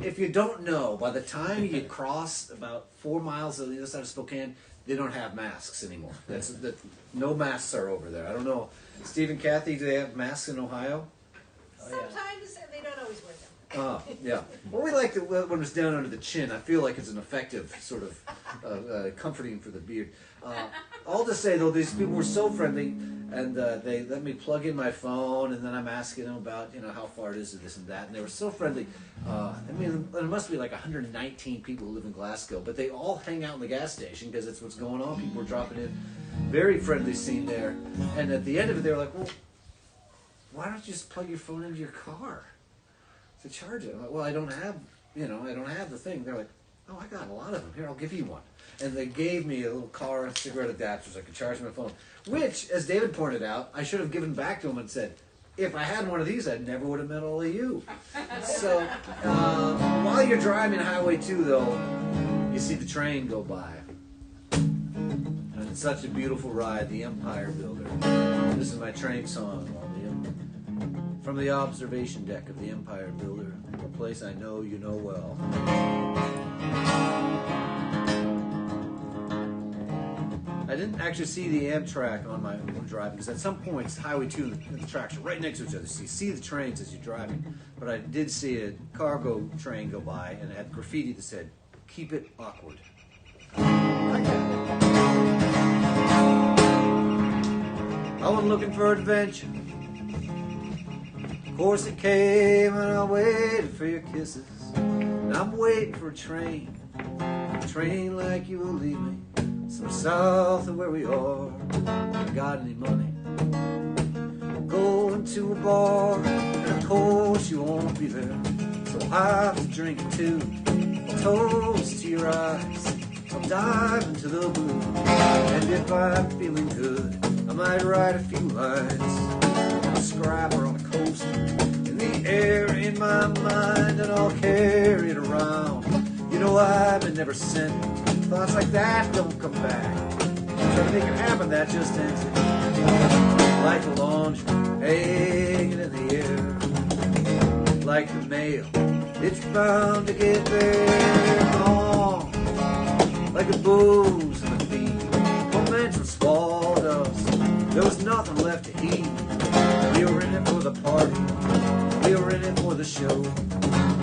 If you don't know, by the time you cross about 4 miles on the other side of Spokane, they don't have masks anymore. No masks are over there. I don't know. Steve and Kathy, do they have masks in Ohio? Sometimes, and they don't always wear them. Yeah. Well, we like it when it's down under the chin. I feel like it's an effective sort of comforting for the beard. All to say, though, these people were so friendly, and they let me plug in my phone, and then I'm asking them about, you know, how far it is to this and that, and they were so friendly. I mean, there must be like 119 people who live in Glasgow, but they all hang out in the gas station because it's what's going on. People were dropping in. Very friendly scene there. And at the end of it, they were like, well, why don't you just plug your phone into your car to charge it? I'm like, well, I don't have the thing. They're like, oh, I got a lot of them. Here, I'll give you one. And they gave me a little car cigarette adapter so I could charge my phone, which, as David pointed out, I should have given back to him and said, if I had one of these, I never would have met all of you. So, while you're driving Highway 2, though, you see the train go by. And it's such a beautiful ride, the Empire Builder. This is my train song. From the observation deck of the Empire Builder, a place I know you know well. I didn't actually see the Amtrak on my drive because at some points, Highway 2 and the tracks are right next to each other. So you see the trains as you're driving. But I did see a cargo train go by and it had graffiti that said, keep it awkward. I wasn't looking for adventure. Of course it came and I waited for your kisses. And I'm waiting for a train like you will leave me. Some south of where we are. I got any money? Going to a bar, and of course you won't be there. So I have to drink it too. I'll toast to your eyes, I'll dive into the blue. And if I'm feeling good, I might write a few lines on a scrapper on the coast, in the air in my mind, and I'll carry it around. You know I've been never sent. Thoughts like that don't come back. Try to make it happen, that just ends it. Like the laundry hanging in the air, like the mail, it's bound to get there. Gone, like the booze and the feed, momentum swallowed us. There was nothing left to eat. We were in it for the party, we were in it for the show,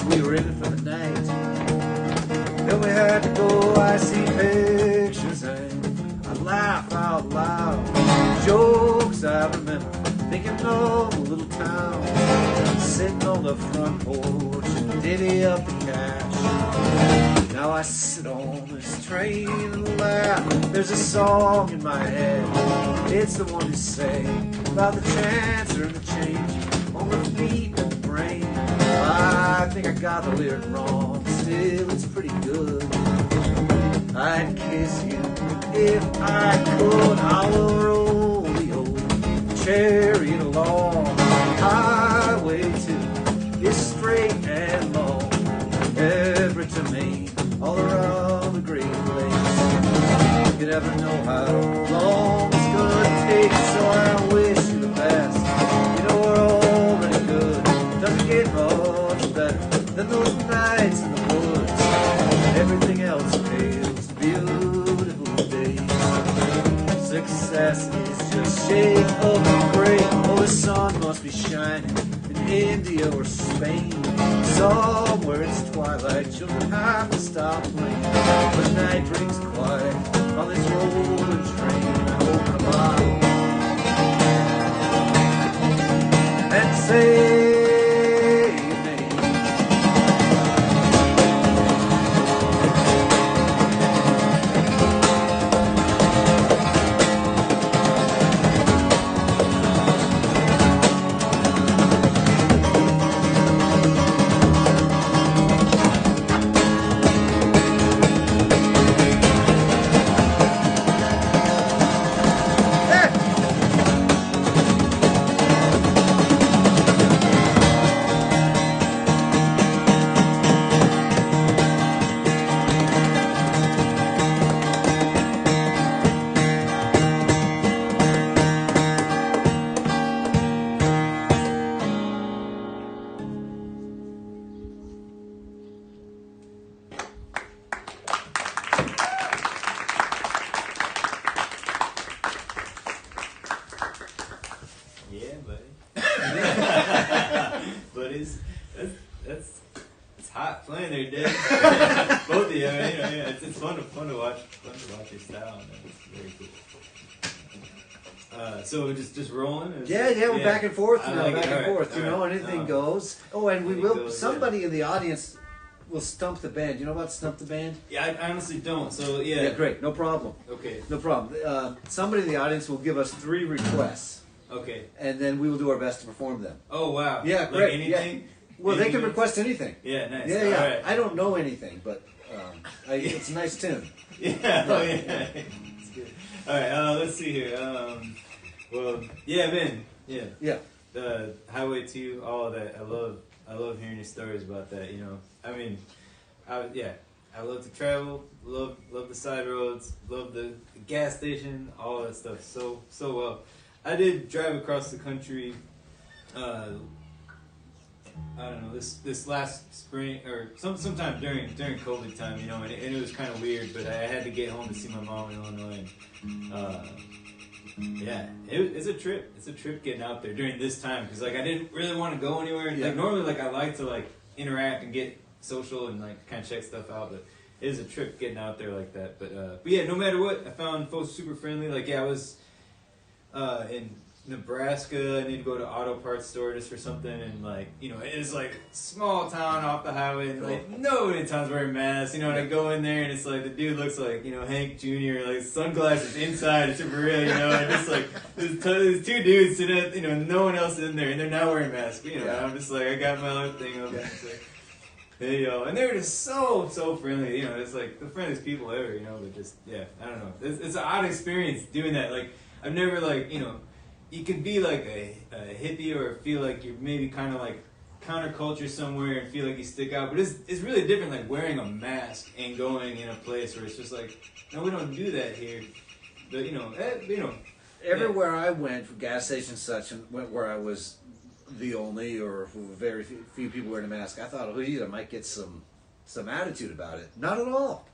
we were in it for the night. Then we had to go, I see pictures and I laugh out loud. Jokes I remember, thinking of a little town, sitting on the front porch and divvy up the cash. Now I sit on this train and laugh. There's a song in my head, it's the one you say about the chance or the change on the feet and the brain. I think I got the lyric wrong, still it's pretty good. I'd kiss you if I could. I'll roll the old chariot along. Highway 2 is straight and long, Everett to Maine, all around the Great Lakes. You never know how long it's gonna take, so I wish you the best. You know we're already good, doesn't get much better than those nights in the woods. Everything else pales, beautiful days. Success is just shade of the gray. Oh, the sun must be shining in India or Spain. Somewhere it's twilight, children have to stop playing. But night brings quiet on this rolling train. Oh, come on and save me. It's hot playing there, Dave. Both of you, it's fun to watch your style. It's very cool. So just rolling. We're back and forth now, like back and forth. All right. Anything goes. Oh, and we will. Goes, somebody in the audience will stump the band. You know about stump the band? Yeah, I honestly don't. So yeah. Yeah, great. No problem. Okay. No problem. Somebody in the audience will give us 3 requests. Okay. And then we will do our best to perform them. Oh wow. Yeah, great. Like anything. Yeah. Well, they can request anything. Yeah, nice. Yeah. All right. I don't know anything, but it's a nice tune. Yeah. Oh yeah. It's good. All right. Let's see here. Well, yeah, man. Yeah. Yeah. The Highway 2, all of that. I love hearing your stories about that. I mean, I love to travel. Love the side roads. Love the gas station. All that stuff. So well. I did drive across the country. I don't know, this last spring or sometime during COVID time, and it was kind of weird, but I had to get home to see my mom in Illinois. And, it's a trip. It's a trip getting out there during this time because I didn't really want to go anywhere. Yeah. Normally I like to interact and get social and kind of check stuff out, but it is a trip getting out there like that. But yeah, no matter what, I found folks super friendly. I was in Nebraska. I need to go to auto parts store just for something, and it's small town off the highway, and nobody in town's wearing masks, and I go in there and it's the dude looks like Hank Jr. Sunglasses inside, it's super real, and just there's 2 dudes sitting at, no one else is in there, and they're not wearing masks, and I'm just I got my own thing over. And they were just so friendly. You know, it's like the friendliest people ever. You know, but just I don't know. It's an odd experience doing that. Like I've never you could be like a hippie or feel like you're maybe kind of like counterculture somewhere and feel like you stick out, but it's really different like wearing a mask and going in a place where it's just like, no, we don't do that here. But everywhere I went, gas stations such, and went where I was the only or very few people wearing a mask, I thought, I might get some attitude about it. Not at all.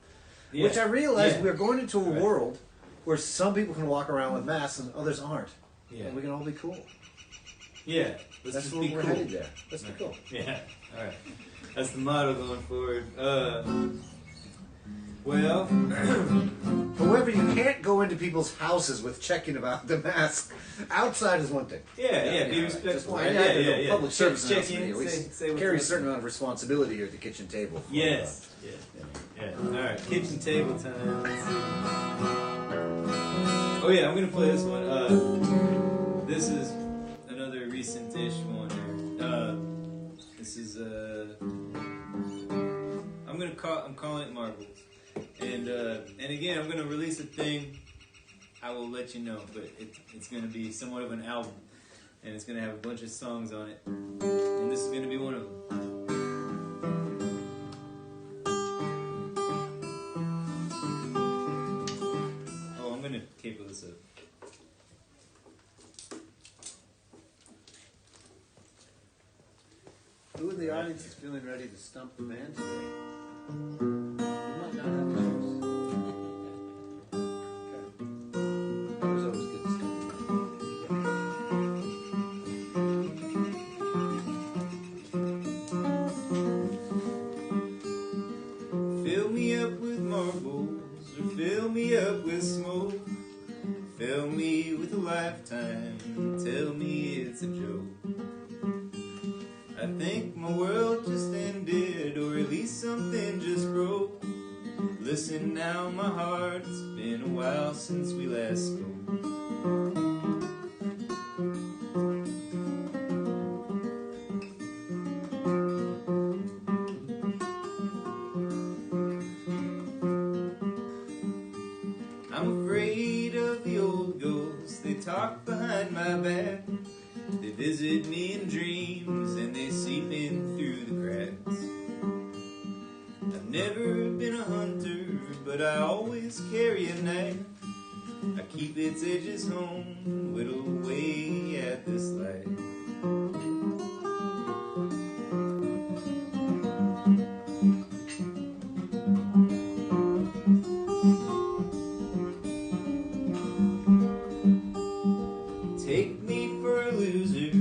Yeah. Which I realized we're going into a world where some people can walk around with masks and others aren't. Yeah. And we can all be cool. Yeah, that's where we're headed there. Let's be cool. Yeah, all right. That's the motto going forward. Well, however, you can't go into people's houses with checking about the mask. Outside is one thing. Be respectful. Public service announcement. We carry a certain amount of responsibility here at the kitchen table. Yes. All right, kitchen table time. Let's see. Oh yeah, I'm gonna play this one. This is another recent-ish one here. This is I'm calling it Marbles. And again, I'm gonna release a thing. I will let you know, but it's gonna be somewhat of an album, and it's gonna have a bunch of songs on it, and this is gonna be one of them. Oh, I'm gonna capo this up. Who in the audience is feeling ready to stump the band today? You might not have a choice. Okay. It was always good to stump the Fill me up with marbles, or fill me up with smoke. Fill me with a lifetime, tell me it's a joke. I think my world just ended, or at least something just broke. Listen now, my heart, it's been a while since we last spoke. I'm afraid of the old ghosts, they talk behind my back. They visit me in dreams and they seep in through the cracks. I've never been a hunter, but I always carry a knife. I keep its edges home, whittle away at this light. Take me for a loser,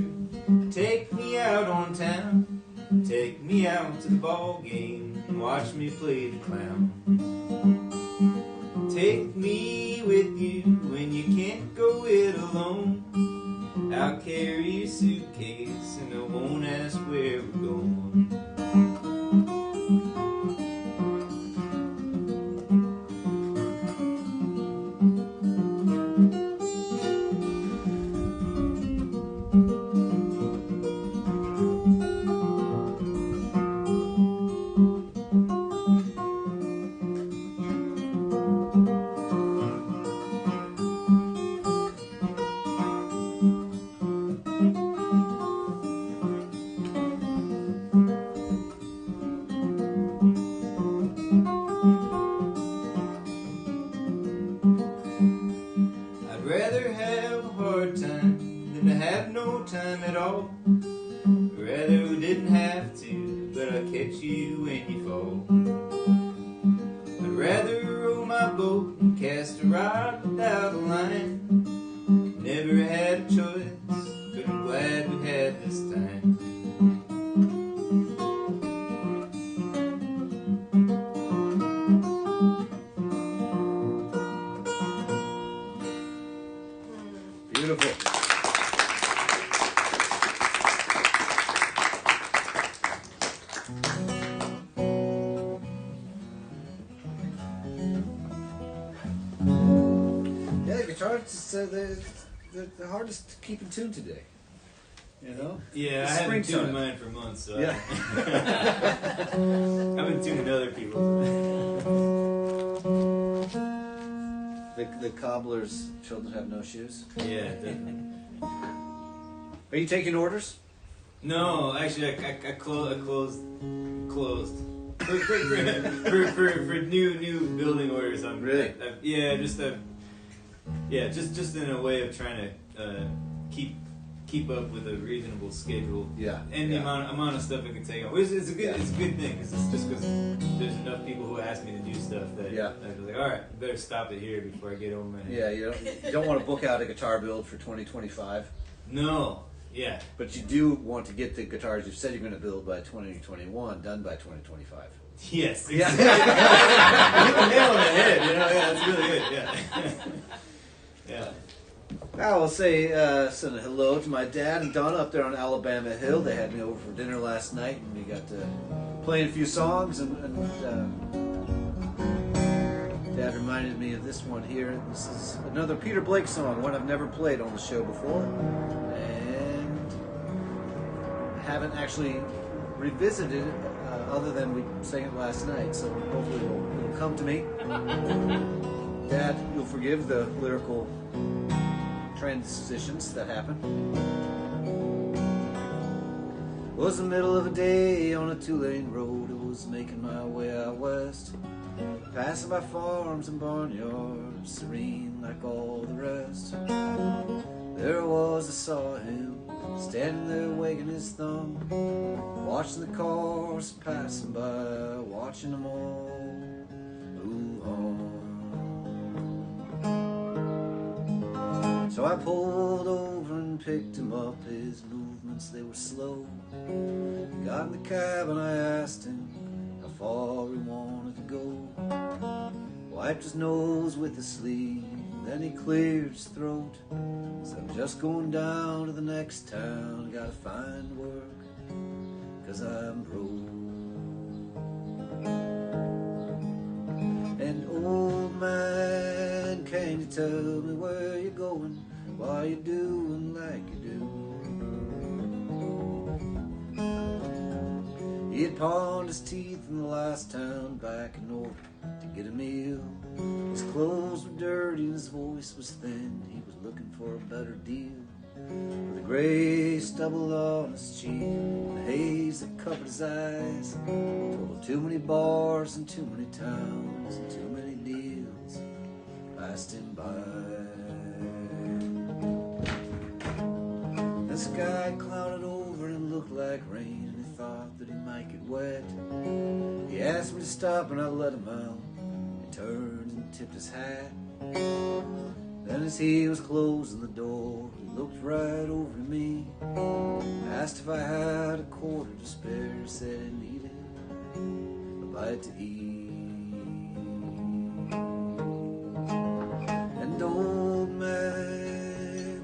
take me out on town, take me out to the ball game and watch me play the clown. Take me with you when you can't go it alone. I'll carry your suitcase and I won't ask where we're going. I'd rather have a hard time than to have no time at all. Rather we didn't have to, but I'll catch you when you fall. I'd rather row my boat and cast a rod without a line. Never had a choice, but I'm glad we had this time. Beautiful. Yeah, the guitar is the hardest to keep in tune today. You know? Yeah, I It's haven't tuned springtime. mine for months, so Yeah. I've been tuning other people's. The cobbler's children have no shoes. Yeah, definitely. Are you taking orders? No, actually, I closed for new building orders. Really? Just in a way of trying to keep up with a reasonable schedule. Yeah. And the amount of stuff I can take on. It's a good thing. It's just because there's enough people who ask me to do stuff that I was like, all right, better stop it here before I get over my head. Yeah, you don't want to book out a guitar build for 2025. No. Yeah. But you do want to get the guitars you've said you're going to build by 2021 done by 2025. Yes. Yeah. You hit the nail on the head. You know, yeah, that's really good. Yeah. Yeah. I will say, send a hello to my dad and Donna up there on Alabama Hill. They had me over for dinner last night, and we got to playing a few songs. And Dad reminded me of this one here. This is another Peter Blake song, one I've never played on the show before, and haven't actually revisited it other than we sang it last night. So hopefully it'll come to me. Dad, you'll forgive the lyrical transitions that happen. It was the middle of a day on a two-lane road. I was making my way out west, passing by farms and barnyards, serene like all the rest. There I was, I saw him standing there wagging his thumb, watching the cars passing by, watching them all move on. So I pulled over and picked him up. His movements, they were slow. Got in the cab and I asked him how far he wanted to go. Wiped his nose with his sleeve, then he cleared his throat. Said, I'm just going down to the next town. Gotta find work, 'cause I'm broke. And old man, can you tell me where you're going? Why you doing like you do? He had pawned his teeth in the last town back in order to get a meal. His clothes were dirty and his voice was thin. He was looking for a better deal. With the gray stubble on his cheek and the haze that covered his eyes, told of too many bars and too many towns and too many deals passed him by. The sky clouded over and looked like rain, and he thought that he might get wet. He asked me to stop and I let him out. He turned and tipped his hat. Then as he was closing the door, he looked right over to me, asked if I had a quarter to spare, said he needed a bite to eat. And old man,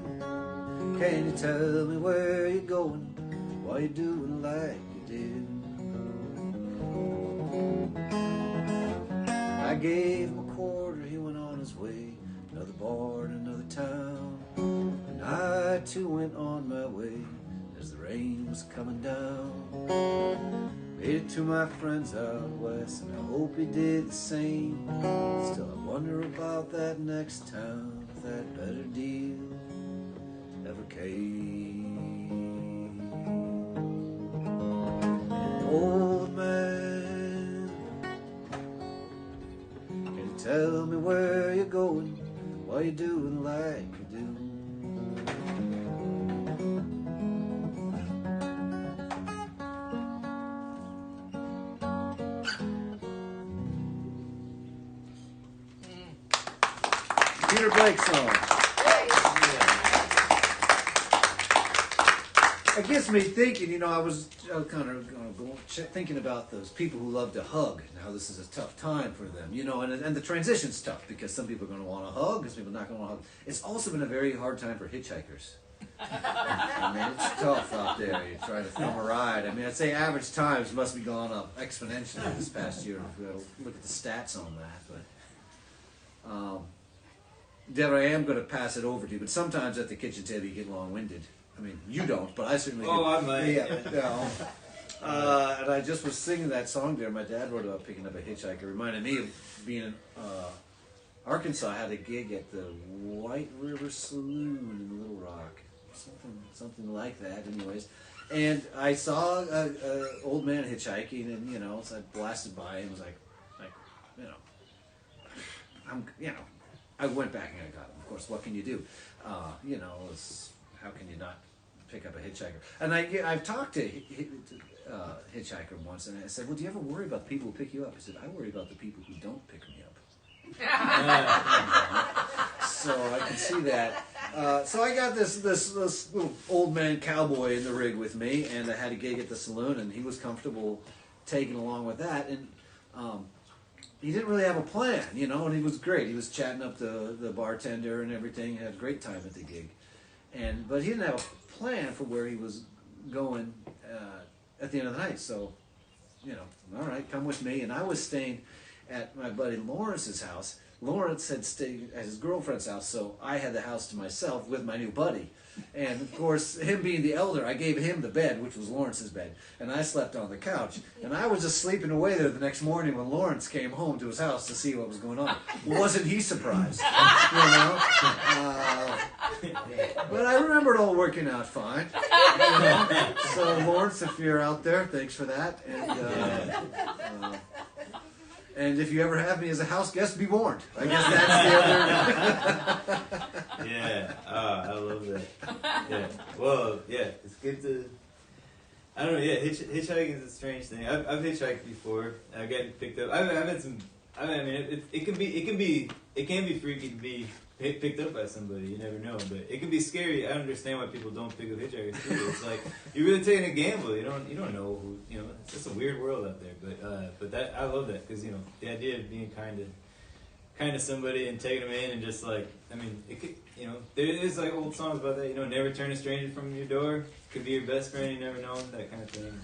can you tell me where you're going? Why you doing like you did? I gave him a quarter, he went on his way. Another bar in another town, and I too went on my way as the rain was coming down. Made it to my friends out west, and I hope he did the same. Still I wonder about that next town, if that better deal ever came. Old man, can you tell me where you're going? Why you doing like you do? Peter Blake song. It gets me thinking, you know, I was kind of thinking about those people who love to hug, and how this is a tough time for them, you know, and the transition's tough because some people are going to want to hug, because people are not going to want to hug. It's also been a very hard time for hitchhikers. I mean, it's tough out there. You're trying to film a ride. I mean, I'd say average times must be gone up exponentially this past year if we had to look at the stats on that. But, Deborah, I am going to pass it over to you, but sometimes at the kitchen table you get long-winded. I mean, you don't, but I certainly do. Oh, I might. Yeah. And I just was singing that song there. My dad wrote about picking up a hitchhiker. It reminded me of being in Arkansas. I had a gig at the White River Saloon in Little Rock. Something like that, anyways. And I saw a old man hitchhiking, and so I blasted by and was like, I went back and I got him. Of course, what can you do? How can you not pick up a hitchhiker? And I've talked to hitchhiker once, and I said, well, do you ever worry about the people who pick you up? He said, I worry about the people who don't pick me up. So I can see that. So I got this little old man cowboy in the rig with me, and I had a gig at the saloon, and he was comfortable taking along with that. And he didn't really have a plan, and he was great. He was chatting up the bartender and everything. Had a great time at the gig, but he didn't have a plan for where he was going at the end of the night. So, all right, come with me. And I was staying at my buddy Lawrence's house. Lawrence had stayed at his girlfriend's house, so I had the house to myself with my new buddy. And of course, him being the elder, I gave him the bed, which was Lawrence's bed, and I slept on the couch. And I was just sleeping away there the next morning when Lawrence came home to his house to see what was going on. Wasn't he surprised? But I remember it all working out fine. So Lawrence, if you're out there, thanks for that. And if you ever have me as a house guest, be warned. I guess that's the other. Yeah, I love that. Yeah, well, yeah, it's good to. I don't know. Yeah, hitchhiking is a strange thing. I've hitchhiked before. I've gotten picked up. I've had some. I mean, it can be freaky to be picked up by somebody. You never know, but it can be scary. I understand why people don't pick up hitchhikers too. It's like you're really taking a gamble. You don't know who. It's just a weird world out there. But that I love that because the idea of being kind to somebody and taking them in and just like it could, there is like old songs about that. Never turn a stranger from your door. Could be your best friend. You never know, that kind of thing.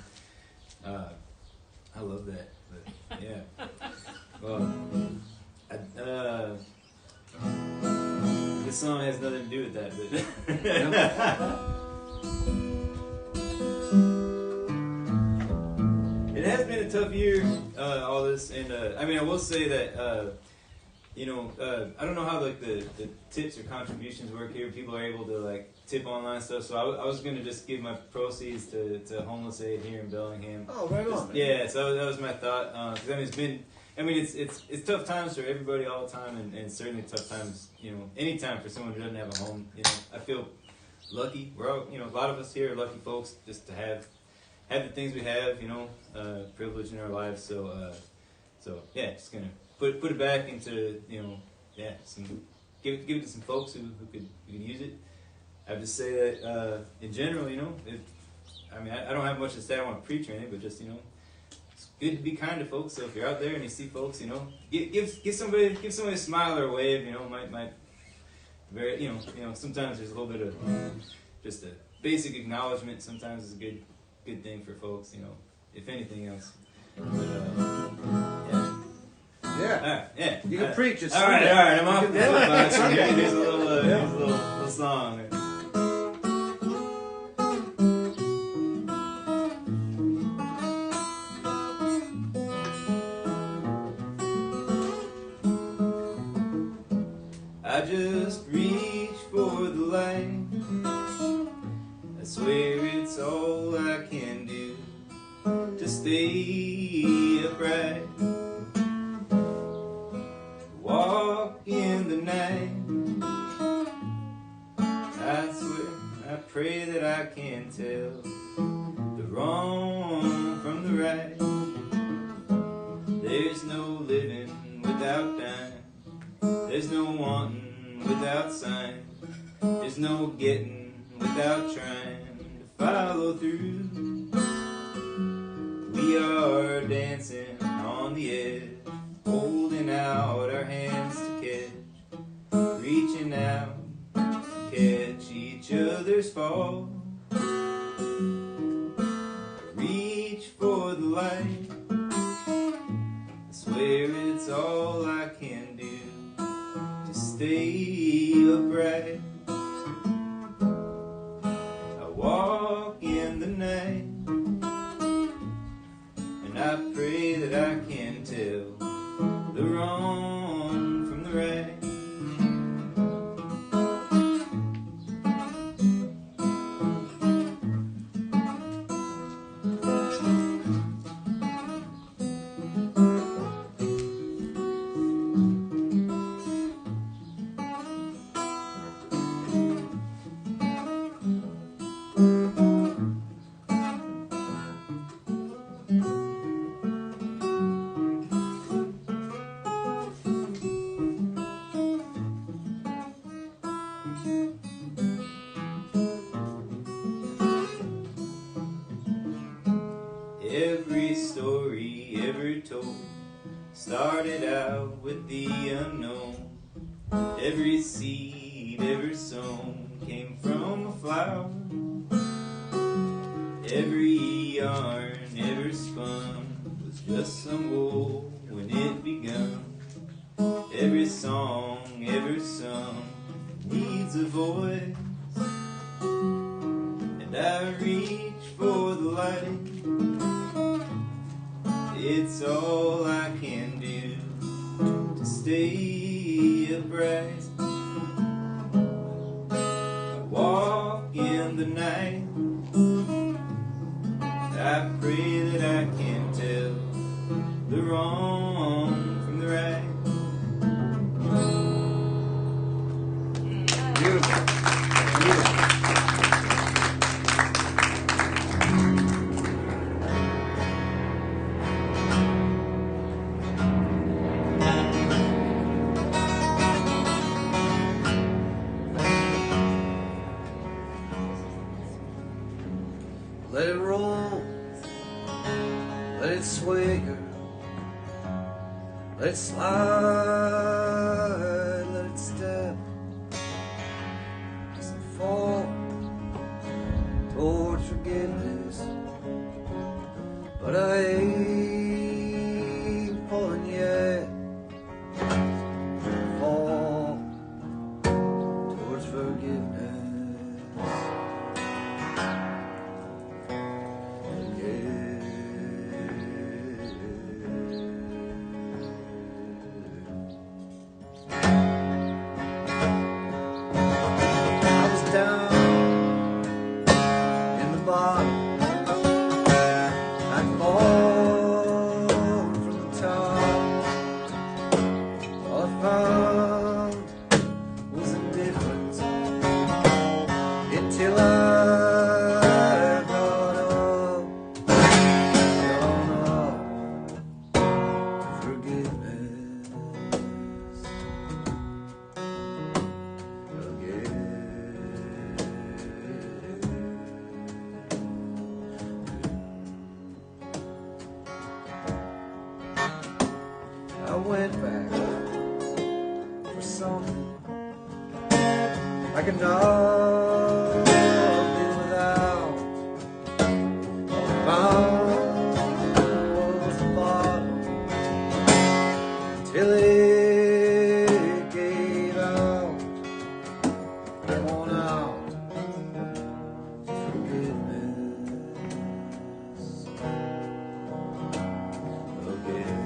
I love that. But yeah. Well, this song has nothing to do with that, but it has been a tough year, all this, and I will say that I don't know how like the tips or contributions work here. People are able to like tip online stuff, so I was gonna just give my proceeds to homeless aid here in Bellingham. Oh, right on. Man. Yeah, so that was my thought. Because it's tough times for everybody all the time, and certainly tough times, any time for someone who doesn't have a home. I feel lucky. We're all, a lot of us here are lucky folks just to have the things we have, privilege in our lives. So yeah, just gonna put it back into, give it to some folks who could use it. I have to say that in general, I don't have much to say. I don't want to preach or anything, but just it's good to be kind to folks. So if you're out there and you see folks, give somebody a smile or a wave. Might very sometimes there's a little bit of just a basic acknowledgement. Sometimes is a good thing for folks. If anything else. But, yeah. All right, yeah. You can preach. It's all right. I'm off the soapbox. Here's a little song. I just reach for the light. I swear it's all I can do to stay upright. Walk in the night. I swear, I pray that I can tell the wrong from the right. There's no living without dying. There's no wanting without sign. There's no getting without trying to follow through. We are dancing on the edge, holding out our hands to catch, reaching out to catch each other's fall. Reach for the light. I swear it's all I can do to stay upright. I with the unknown. Every seed ever sown came from a flower. Every yarn ever spun was just some wool when it begun. Every song ever sung needs a voice, and I reach for the light. It's all I can do to stay upright. I walk in the night. I pray that I can tell the wrong from the right. Beautiful. Let it roll, let it sway her, let it slide, let it step, as it fall towards forgiveness. But I ain't falling yet. Fall towards forgiveness. I went back for something I could not live without. All I found was the bottle till it gave out. Came on out to forgiveness again.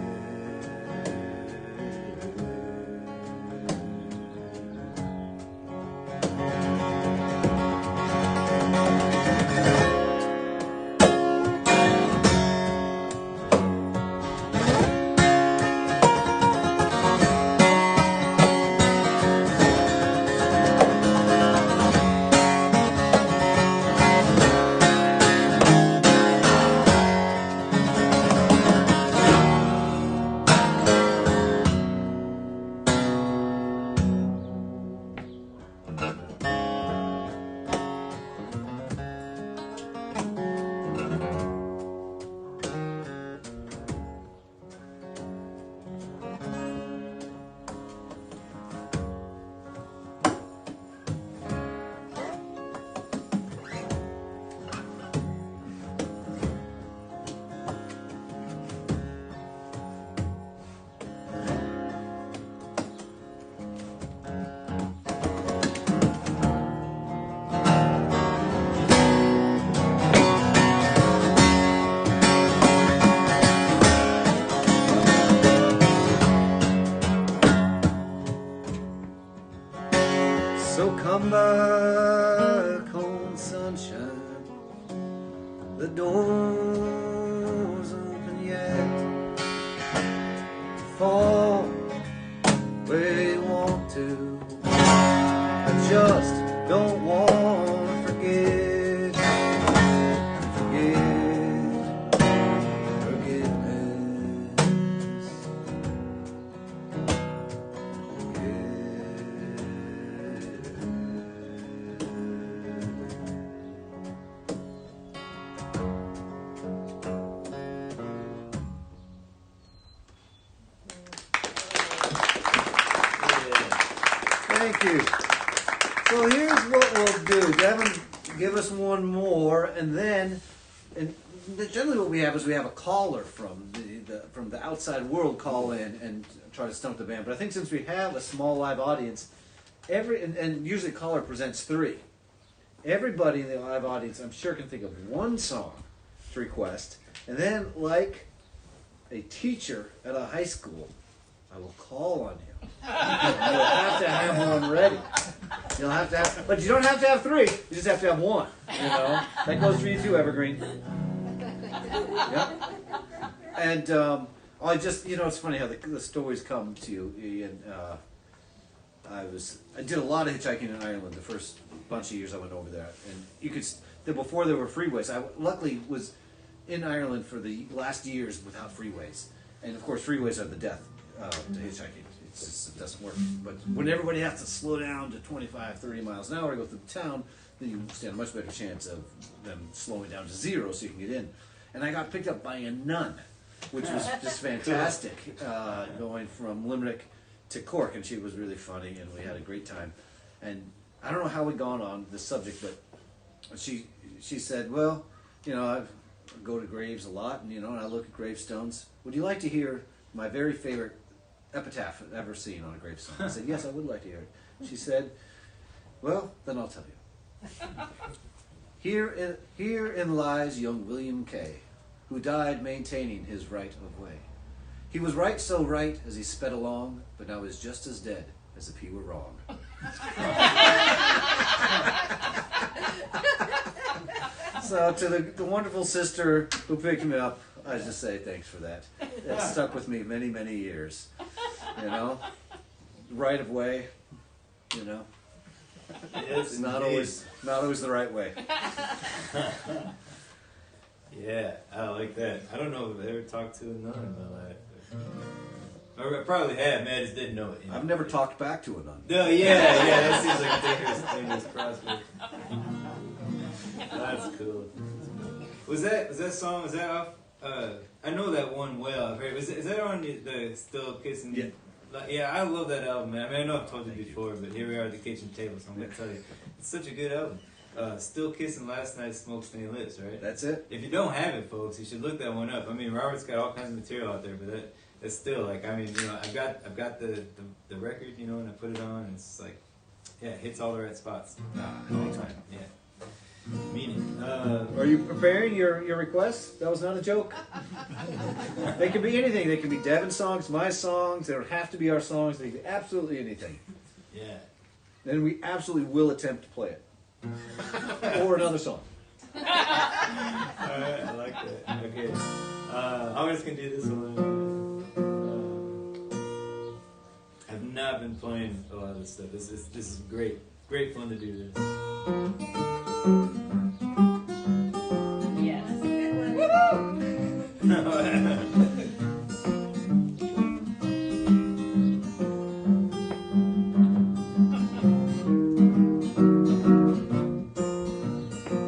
So come back home, sunshine. The door's open yet. Fall where you want to. I just don't want to forget. Forgiveness. Thank you. So here's what we'll do. Devin, give us one more, and then, and generally what we have is we have a caller from the outside world call in and try to stump the band. But I think since we have a small live audience, and usually caller presents 3. Everybody in the live audience, I'm sure, can think of one song to request, and then, like a teacher at a high school, I will call on you. You'll have to have one ready. You'll have to have, but you don't have to have 3. You just have to have 1. You know, that goes for you too, Evergreen. Yep. And I just, it's funny how the stories come to you. Ian. I did a lot of hitchhiking in Ireland the first bunch of years I went over there, and you could before there were freeways. I luckily was in Ireland for the last years without freeways, and of course freeways are the death to hitchhiking. It doesn't work. But when everybody has to slow down to 25, 30 miles an hour to go through the town, then you stand a much better chance of them slowing down to 0 so you can get in. And I got picked up by a nun, which was just fantastic, going from Limerick to Cork, and she was really funny, and we had a great time. And I don't know how we gone on this subject, but she said, well, I go to graves a lot, and I look at gravestones. Would you like to hear my very favorite epitaph I've ever seen on a gravestone? I said, yes, I would like to hear it. She said, well, then I'll tell you. Herein lies young William Kay, who died maintaining his right of way. He was right so right as he sped along, but now is just as dead as if he were wrong. So to the wonderful sister who picked me up, I just say thanks for that. It stuck with me many, many years. Right of way, Yes, it's not always the right way. Yeah, I like that. I don't know if I've ever talked to a nun about that. I probably have, man. I just didn't know it. I've never talked back to a nun. No, yeah, that seems like a dangerous prospect. That's cool. Was that song? Was that off? I know that one well. I've heard. Is that on the Still Kissing? Yeah. Yeah, I love that album, man. I mean, I know I've told you before, but here we are at the kitchen table, so I'm gonna tell you, it's such a good album. Still Kissing Last Night's Smoke Stained Lips, right? That's it. If you don't have it, folks, you should look that one up. I mean, Robert's got all kinds of material out there, but that's still like, I mean, I've got the record, and I put it on, and it's like, yeah, it hits all the right spots. All the time, yeah. Mean it. Are you preparing your requests? That was not a joke. They can be anything. They can be Devin songs, my songs. They don't have to be our songs. They can be absolutely anything. Yeah. Then we absolutely will attempt to play it. Or another song. Alright, I like that. Okay. I'm just gonna do this one. I've not been playing a lot of this stuff. This is great. Great fun to do this. Yes.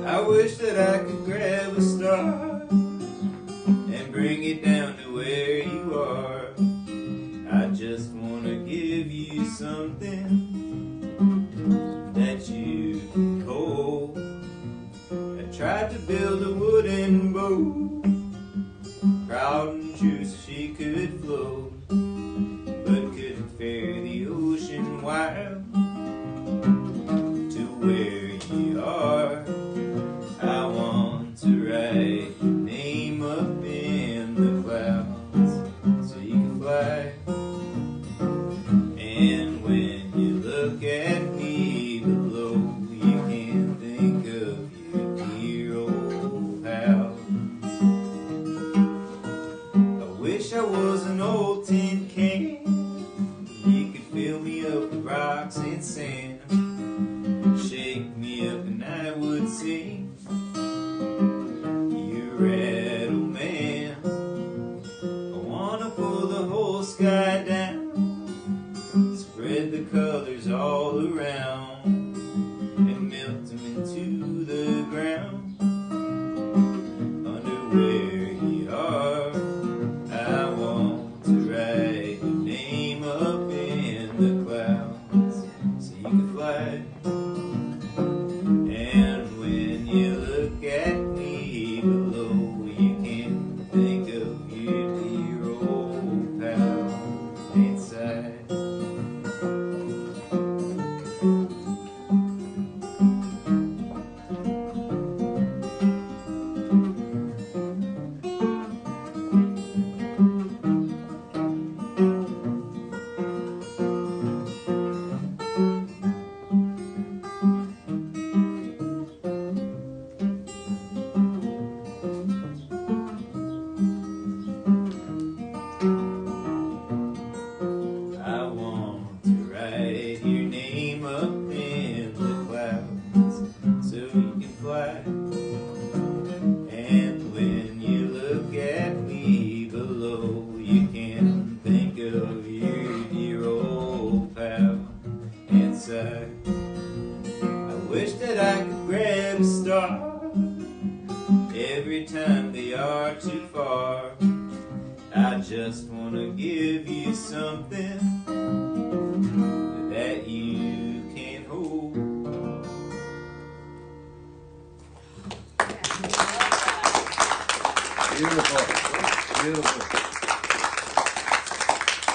I wish that I could grab a star and bring it down to where you are. I just want to give you something that you can hold. I tried to build a wooden boat, proud and true so she could float, but couldn't fare the ocean wild to where you are. I want to write your name up in the clouds so you can fly. And when you look at me below, you can think of your dear old pal. I wish I was an old tin can. You could fill me up with rocks and sand, shake me up and I would sing. You rattle man, I wanna pull the whole sky down, spread the colors all around, and melt them into the ground. Under where you are, I want to write your name up in the clouds so inside. I wish that I could grab a star every time they are too far. I just wanna give you something that you can't hold. Beautiful. Beautiful.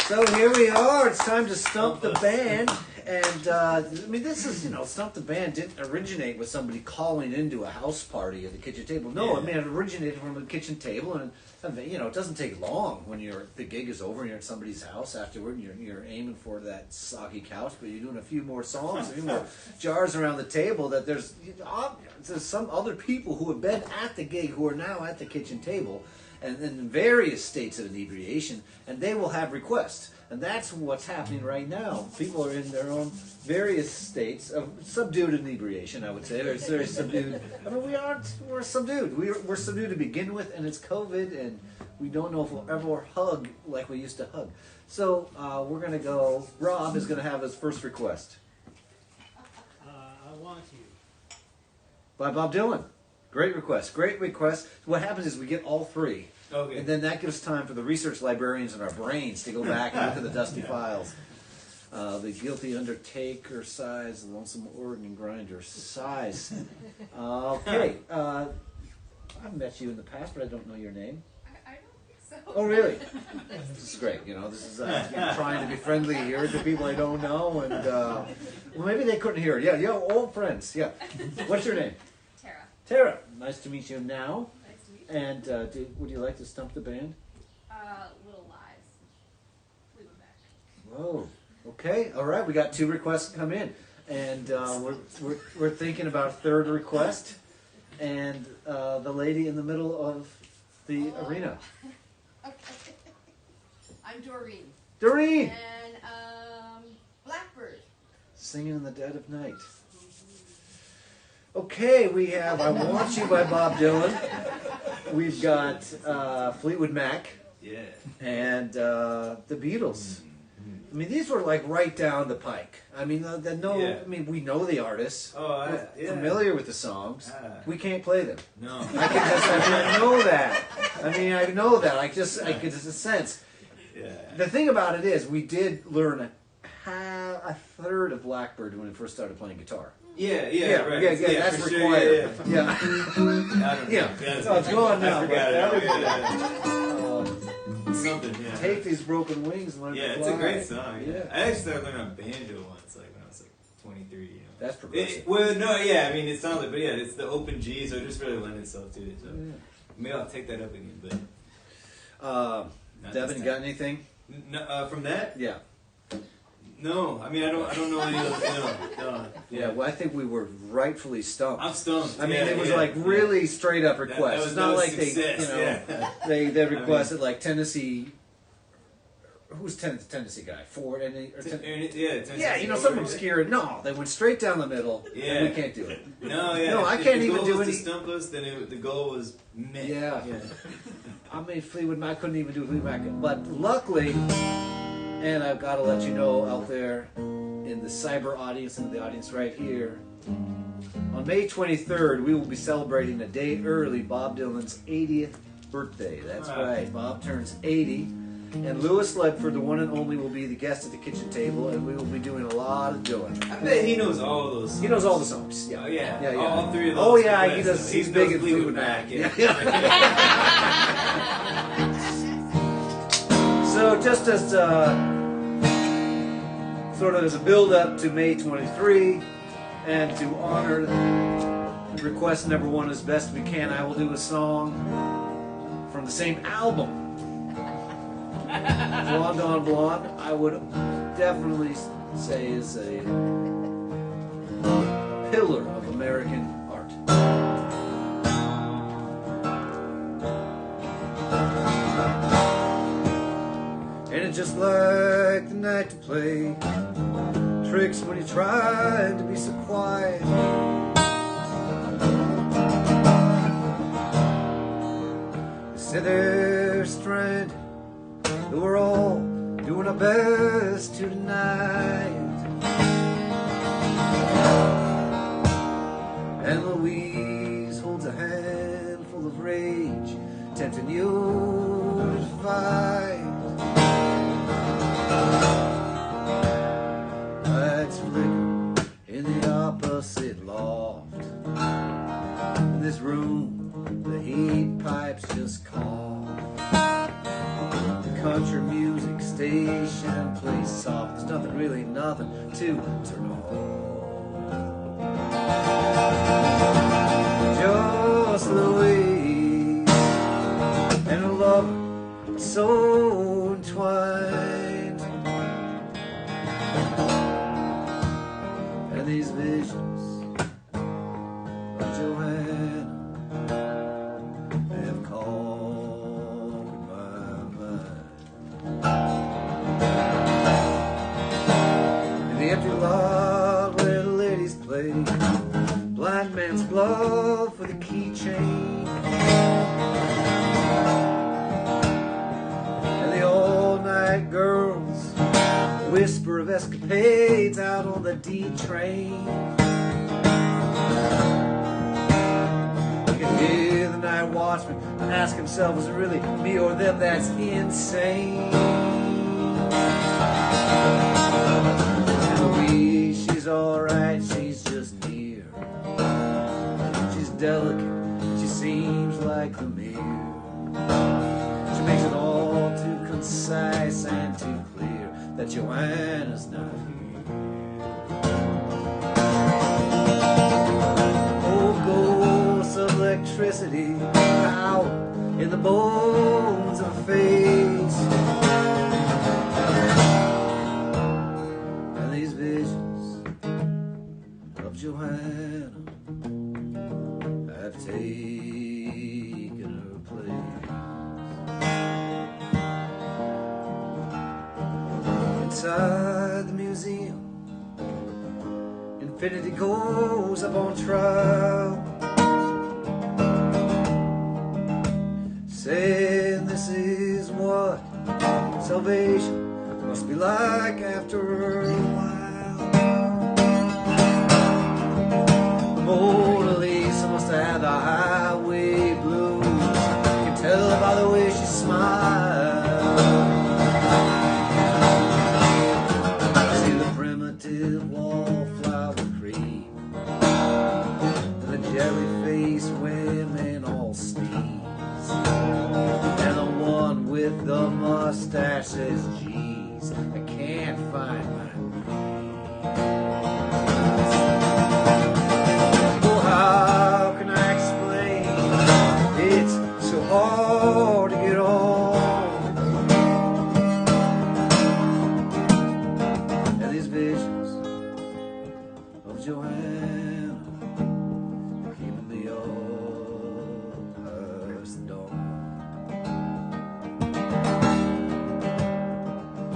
So here we are. It's time to stump the band. And, I mean, this is, Stump the Band didn't originate with somebody calling into a house party at the kitchen table. No, Yeah. I mean, it originated from a kitchen table. And, it doesn't take long when the gig is over and you're at somebody's house afterward and you're aiming for that soggy couch, but you're doing a few more songs, a few more jars around the table that there's some other people who have been at the gig who are now at the kitchen table and in various states of inebriation, and they will have requests. And that's what's happening right now. People are in their own various states of subdued inebriation, I would say. It's very subdued. I mean, we're subdued. We're subdued to begin with, and it's COVID, and we don't know if we'll ever hug like we used to hug. So we're going to go, Rob is going to have his first request. I Want You. By Bob Dylan. Great request. Great request. What happens is we get all three. Okay. And then that gives time for the research librarians in our brains to go back and look at the dusty files. The Guilty Undertaker size, the Lonesome Organ Grinder size. Okay. I've met you in the past, but I don't know your name. I don't think so. Oh, really? This is great. This is trying to be friendly here to people I don't know. And well, maybe they couldn't hear it. Yeah, old friends. Yeah. What's your name? Tara. Tara. Nice to meet you now. Nice to meet you. And would you like to stump the band? Little Lies. Fleetwood Mac. Whoa. Okay. All right. We got 2 requests come in, and we're thinking about a third request, and the lady in the middle of the arena. Okay. I'm Doreen. Doreen. And Blackbird. Singing in the Dead of Night. Okay, we have I Want You by Bob Dylan. We've got Fleetwood Mac. Yeah. And the Beatles. I mean, these were like right down the pike. I mean, Yeah. I mean, we know the artists. Oh, We're yeah. familiar with the songs. Ah. We can't play them. No. I know that. I know that. I get a sense. Yeah. The thing about it is, we did learn a third of Blackbird when we first started playing guitar. Yeah, right. Yeah, that's for sure, required. Yeah. Yeah. I don't know. Yeah. So it's gone now. I forgot but it. that Something, yeah. Take these broken wings and learn to Yeah, fly. it's a great song. Yeah. Yeah. I actually started learning on banjo once, like when I was like 23. That's progressive. Well, no, yeah. I mean, it sounds like, but yeah, it's the open G, so it just really lends itself to it. So maybe I'll take that up again. But not Devin, this you time. got anything? No, from that? Yeah. No, I mean I don't know any of no. Yeah, well, I think we were rightfully stumped. I'm stumped. I mean, it was like really straight up requests. was It's not like success, they requested like Tennessee. Who's Tennessee guy? Ford and some obscure. No, they went straight down the middle. Yeah, and we can't do it. No, yeah. No, I If can't the even goal do was any. to stump us, then the goal was met. Yeah. I mean, Fleetwood Mac couldn't even do Fleetwood Mac, but luckily, and I've got to let you know out there in the cyber audience and the audience right here, on May 23rd, we will be celebrating a day early Bob Dylan's 80th birthday. That's right, Bob turns 80. And Louis Ledford, the one and only, will be the guest at the kitchen table, and we will be doing a lot of Dylan. I bet he knows all those songs. He knows all the songs. Yeah. Oh, yeah. Yeah. All 3 of those. Oh, yeah, he requests. does. He's big in Fleetwood Mac. So just as sort of as a build-up to May 23, and to honor request number 1 as best we can, I will do a song from the same album. Blonde on Blonde, I would definitely say is a pillar of American art. And it's just like the night to play tricks when you try to be so quiet. They say they're stranded, but we're all doing our best to deny it. station, play soft. There's nothing, really nothing to turn on. Just Louise and her lover so entwined, and these visions of Joanna have conquered my mind. In the empty lot where the ladies play, blind man's glove for the keychain, and the all-night girls whisper of escapades out on the D train. You can hear the night watchman ask himself, is it really me or them that's insane? And Louise, she's alright, she's just near. She's delicate, she seems like the mirror. She makes it all too concise and too clear that Joanna's not here. Oh, ghosts of electricity, power in the bones of her face, and these visions of Joanna have taken her place. Inside the museum, infinity goes up on trial, saying this is what salvation must be like after a while. Mona Lisa must have had the highway blues. You can tell by the way she smiles. See the primitive wallflower creep, and the jelly-faced women all sneeze, and the one with the mustache says, geez, I can't find my how can I explain? It's so hard to get on. And these visions of Joanna are keeping me up past the dawn.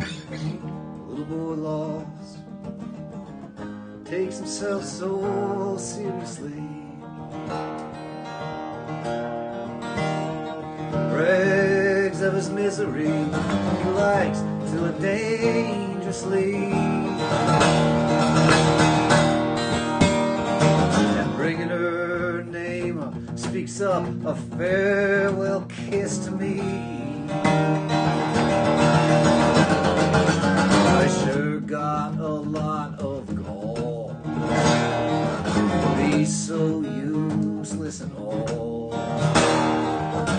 A little boy lost takes himself so seriously, brags of his misery, he likes to live dangerously, and bringing her name up speaks up a farewell kiss to me. I sure got a lot of gall, be so useless and all,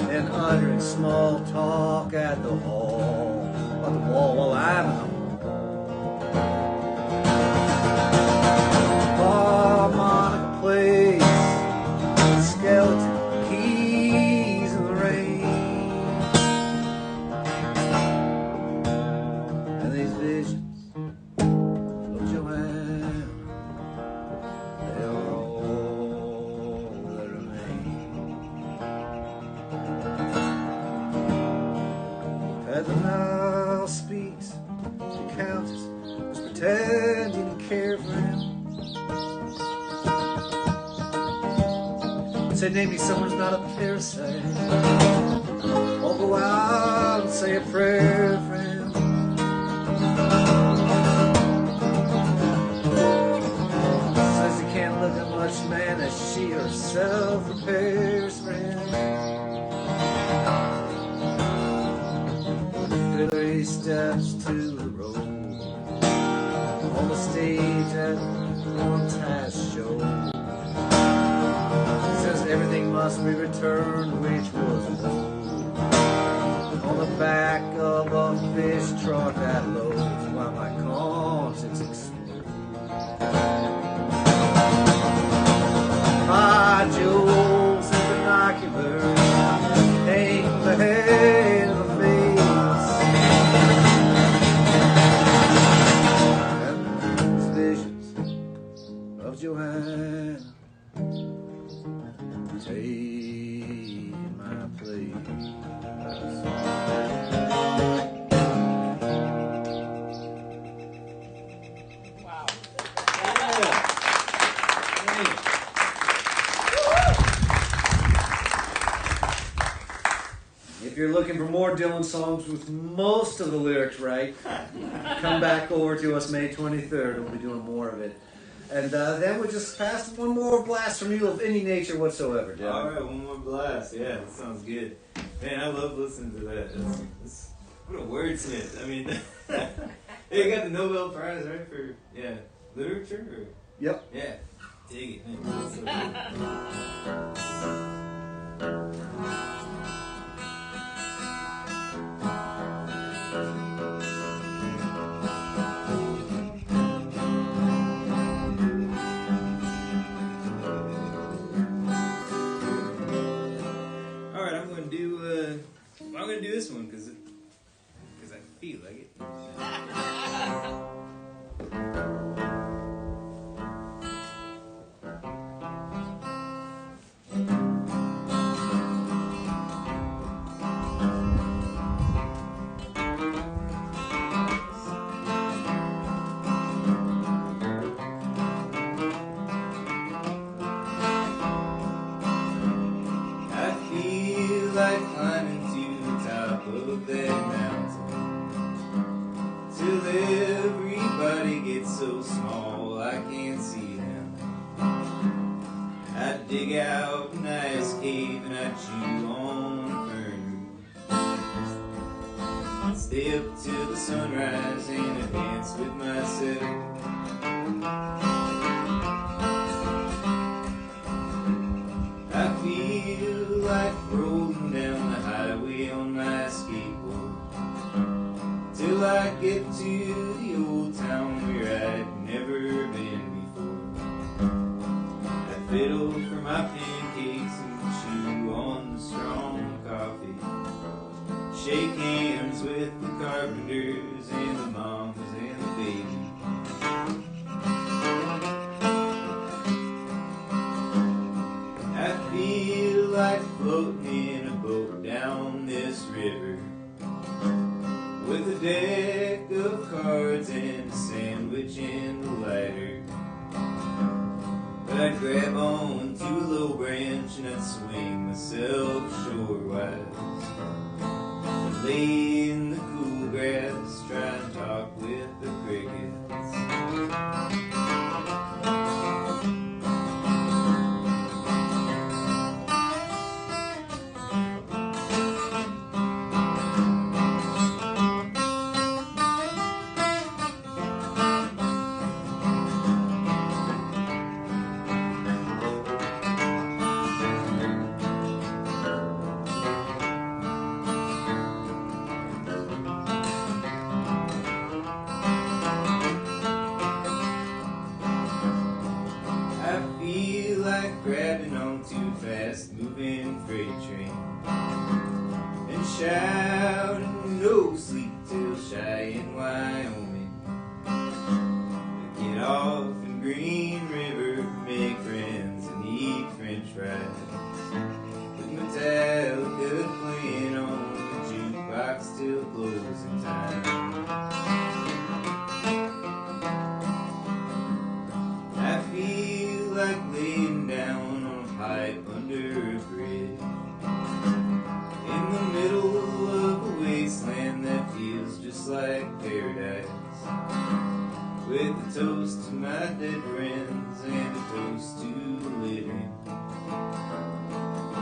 and uttering small talk at the hall, on the wall while I'm at home. Harmonica plays, skeleton keys in the rain, and these visions of Joanna, they are all that remain. As the Nile speaks, the Countess was pretending to care for him. Said, name me someone who's not a parasite. I'll go out and say a prayer for him. Says he can't look at much man as she herself prepares for him. Hillary steps to the road on the stage at one task show. Says everything must be returned which was old. On the back of a fish truck that loads while my conscience explodes. My jewels and binoculars aim the head of the face, and these visions of Joanna take my place. Wow. If you're looking for more Dylan songs with most of the lyrics right, come back over to us May 23rd. We'll be doing more of it. And then we'll just pass one more blast from you of any nature whatsoever, Dylan. All right, one more blast. Yeah, that sounds good. Man, I love listening to that. That's, what a wordsmith. I mean, you got the Nobel Prize, right, for, literature? Or? Yep. Yeah, dig it, man. That's so good. I'm gonna do this one because I feel like it. I feel like climbing to the top of that mountain till everybody gets so small I can't see them. I dig out an ice cave and I chew on a fern root. Stay up till the sunrise and I dance with myself. I feel like rolling down the highway on my skateboard till I get to the old town where I'd never been before. I fiddle for my pancakes and chew on the strong coffee. Shake hands with the carpenters and the moms and the babies. I feel like floating in a boat down this river with a deck of cards and a sandwich and a lighter. But I'd grab on to a low branch and I'd swing myself shorewise. I'd lay in the cool grass, try and talk with the crickets. Grabbing onto fast-moving freight train and shouting no sleep till Cheyenne, Wyoming. Get off in Green River, make friends and eat French fries with Metallica playing on the jukebox till closing time. I feel like laying down on a pipe under a bridge in the middle of a wasteland that feels just like paradise, with a toast to my dead friends and a toast to living.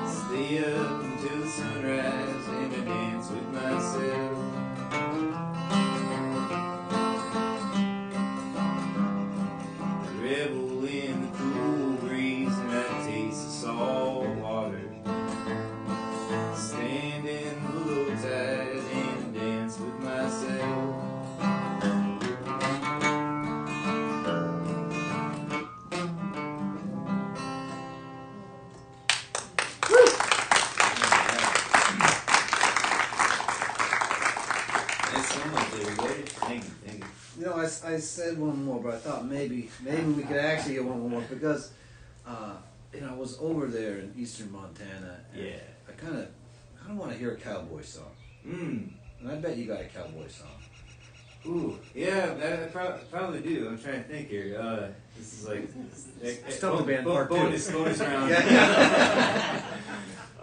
Stay up until the sunrise and I dance with myself. Rebel in the cool breeze and I taste the salt water. Stand in the low tide I said one more, but I thought maybe we could actually get one more because, you know, I was over there in eastern Montana. And Yeah. I kind of want to hear a cowboy song. And I bet you got a cowboy song. Ooh, yeah, I probably do. I'm trying to think here. This is like Stumble Band Part 2. Bonus round.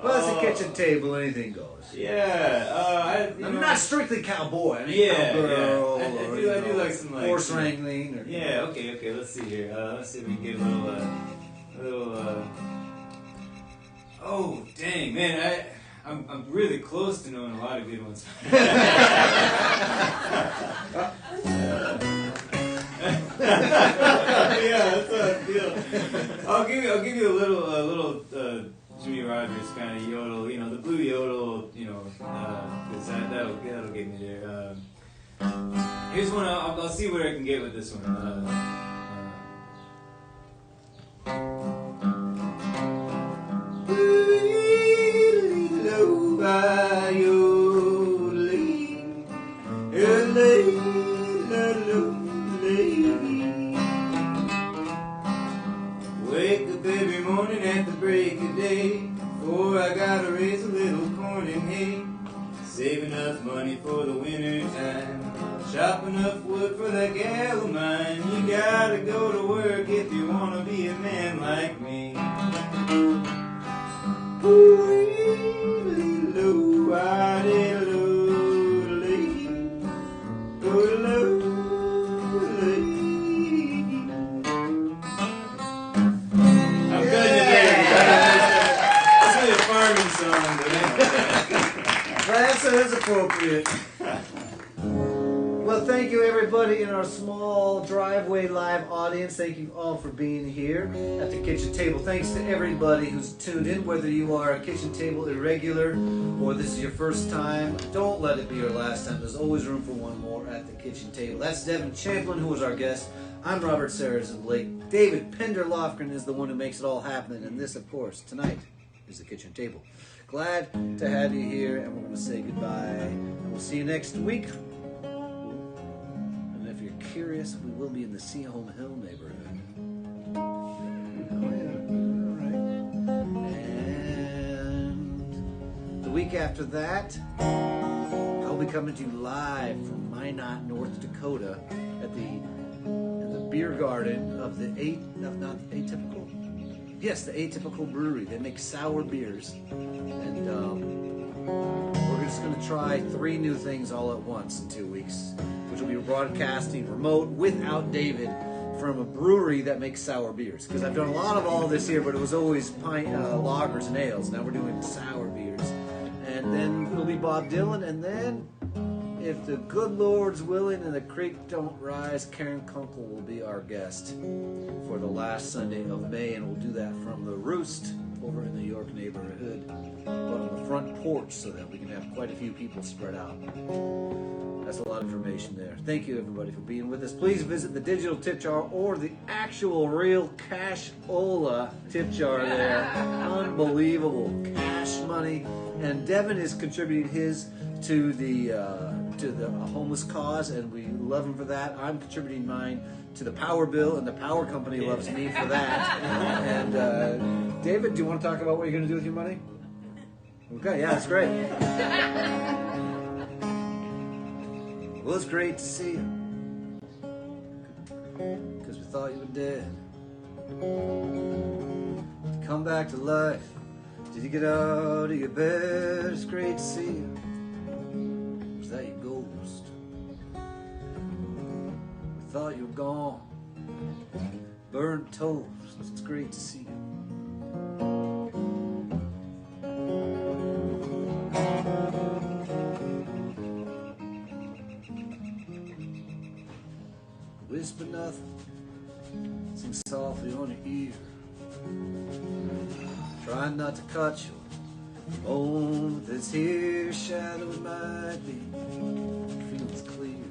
Well, it's a kitchen table, anything goes. Yeah, I'm not strictly cowboy. I mean, yeah, cowgirl. I do like some like horse wrangling. Or, yeah, okay. Let's see here. Let's see if we can get a little. Oh, dang, man! I'm really close to knowing a lot of good ones. Yeah, that's how I feel. I'll give you a little Jimmy Rogers kind of yodel, you know, the blue yodel, you know, because that'll get me there. Here's one. I'll see what I can get with this one. Wake up every morning at the break of day, before I gotta raise a little corn and hay. Save enough money for the winter time, chop enough wood for that gal of mine. You gotta go to work if you wanna be a man like me. That is appropriate. Well, thank you everybody in our small driveway live audience. Thank you all for being here at the kitchen table. Thanks to everybody who's tuned in, whether you are a kitchen table irregular or this is your first time. Don't let it be your last time. There's always room for one more at the kitchen table. That's Devin Champlin, who was our guest. I'm Robert Sarazin Blake. David Pender Lofgren is the one who makes it all happen. And this, of course, tonight is the kitchen table. Glad to have you here, and we're going to say goodbye. And we'll see you next week. And if you're curious, we will be in the Seaholm Hill neighborhood. Oh, yeah. All right. And the week after that, I'll be coming to you live from Minot, North Dakota, in the beer garden of the Atypical Brewery. They make sour beers, and we're just going to try 3 new things all at once in 2 weeks, which will be broadcasting remote without David from a brewery that makes sour beers. Because I've done a lot of all this here, but it was always lagers and ales. Now we're doing sour beers, and then it'll be Bob Dylan, and then, if the good Lord's willing and the creek don't rise, Karen Kunkel will be our guest for the last Sunday of May, and we'll do that from the Roost over in the York neighborhood, but on the front porch so that we can have quite a few people spread out. That's a lot of information there. Thank you, everybody, for being with us. Please visit the digital tip jar or the actual real cash-ola tip jar there. Unbelievable cash money. And Devin is contributing his to the homeless cause, and we love him for that. I'm contributing mine to the power bill, and the power company loves me for that. And David, do you want to talk about what you're going to do with your money? Okay, yeah, that's great. Well, it's great to see you, because we thought you were dead. To come back to life, did you get out of your bed? It's great to see you. Was that your ghost? We thought you were gone, burnt toast. It's great to see you. Whisper nothing, sing softly on your ear. Try not to cut you. Oh, this here shadow might be. It feels clear.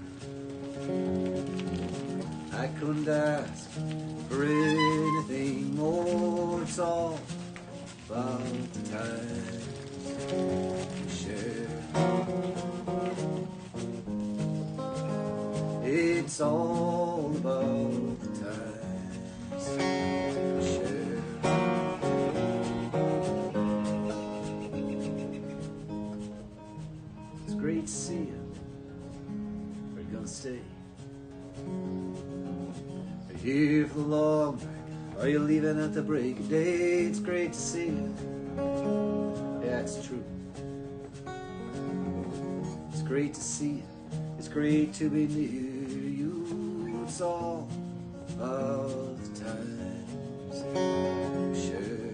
I couldn't ask for anything more. It's all about the time we share. It's all Are you leaving at the break of day? It's great to see you. Yeah, it's true. It's great to see you. It's great to be near you. It's all of the times we share.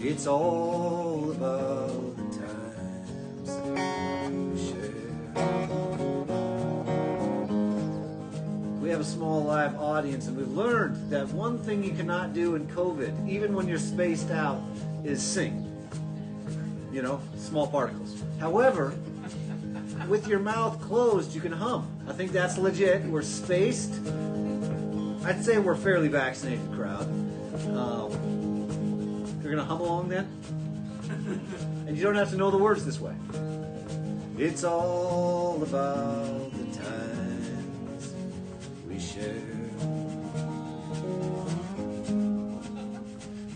It's all about the times we share. We have a small live audience, and we've learned that one thing you cannot do in COVID, even when you're spaced out, is sing. You know, small particles. However, with your mouth closed, you can hum. I think that's legit. We're spaced. I'd say we're a fairly vaccinated crowd. You're going to hum along then? And you don't have to know the words this way. It's all about the times we share.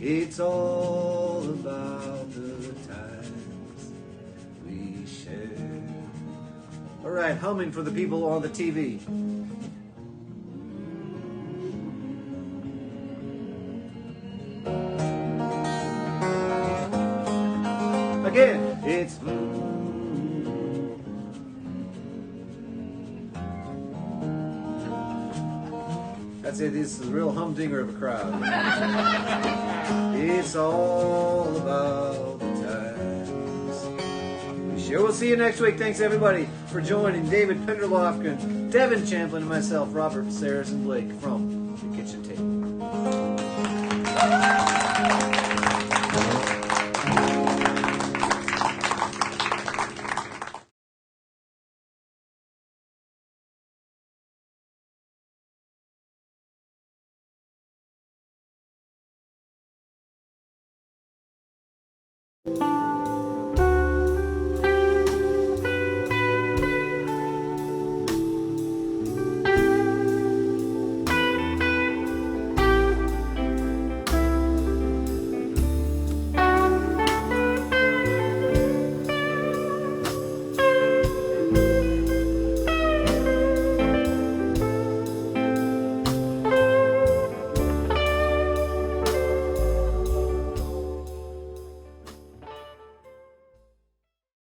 It's all about the times we share. All right, humming for the people on the TV. Again, it's that's it. This is a real humdinger of a crowd. It's all about the times we share. We'll see you next week. Thanks everybody for joining. David Penderlofgren, Devin Champlin, and myself, Robert Sarazin Blake from the Kitchen Table.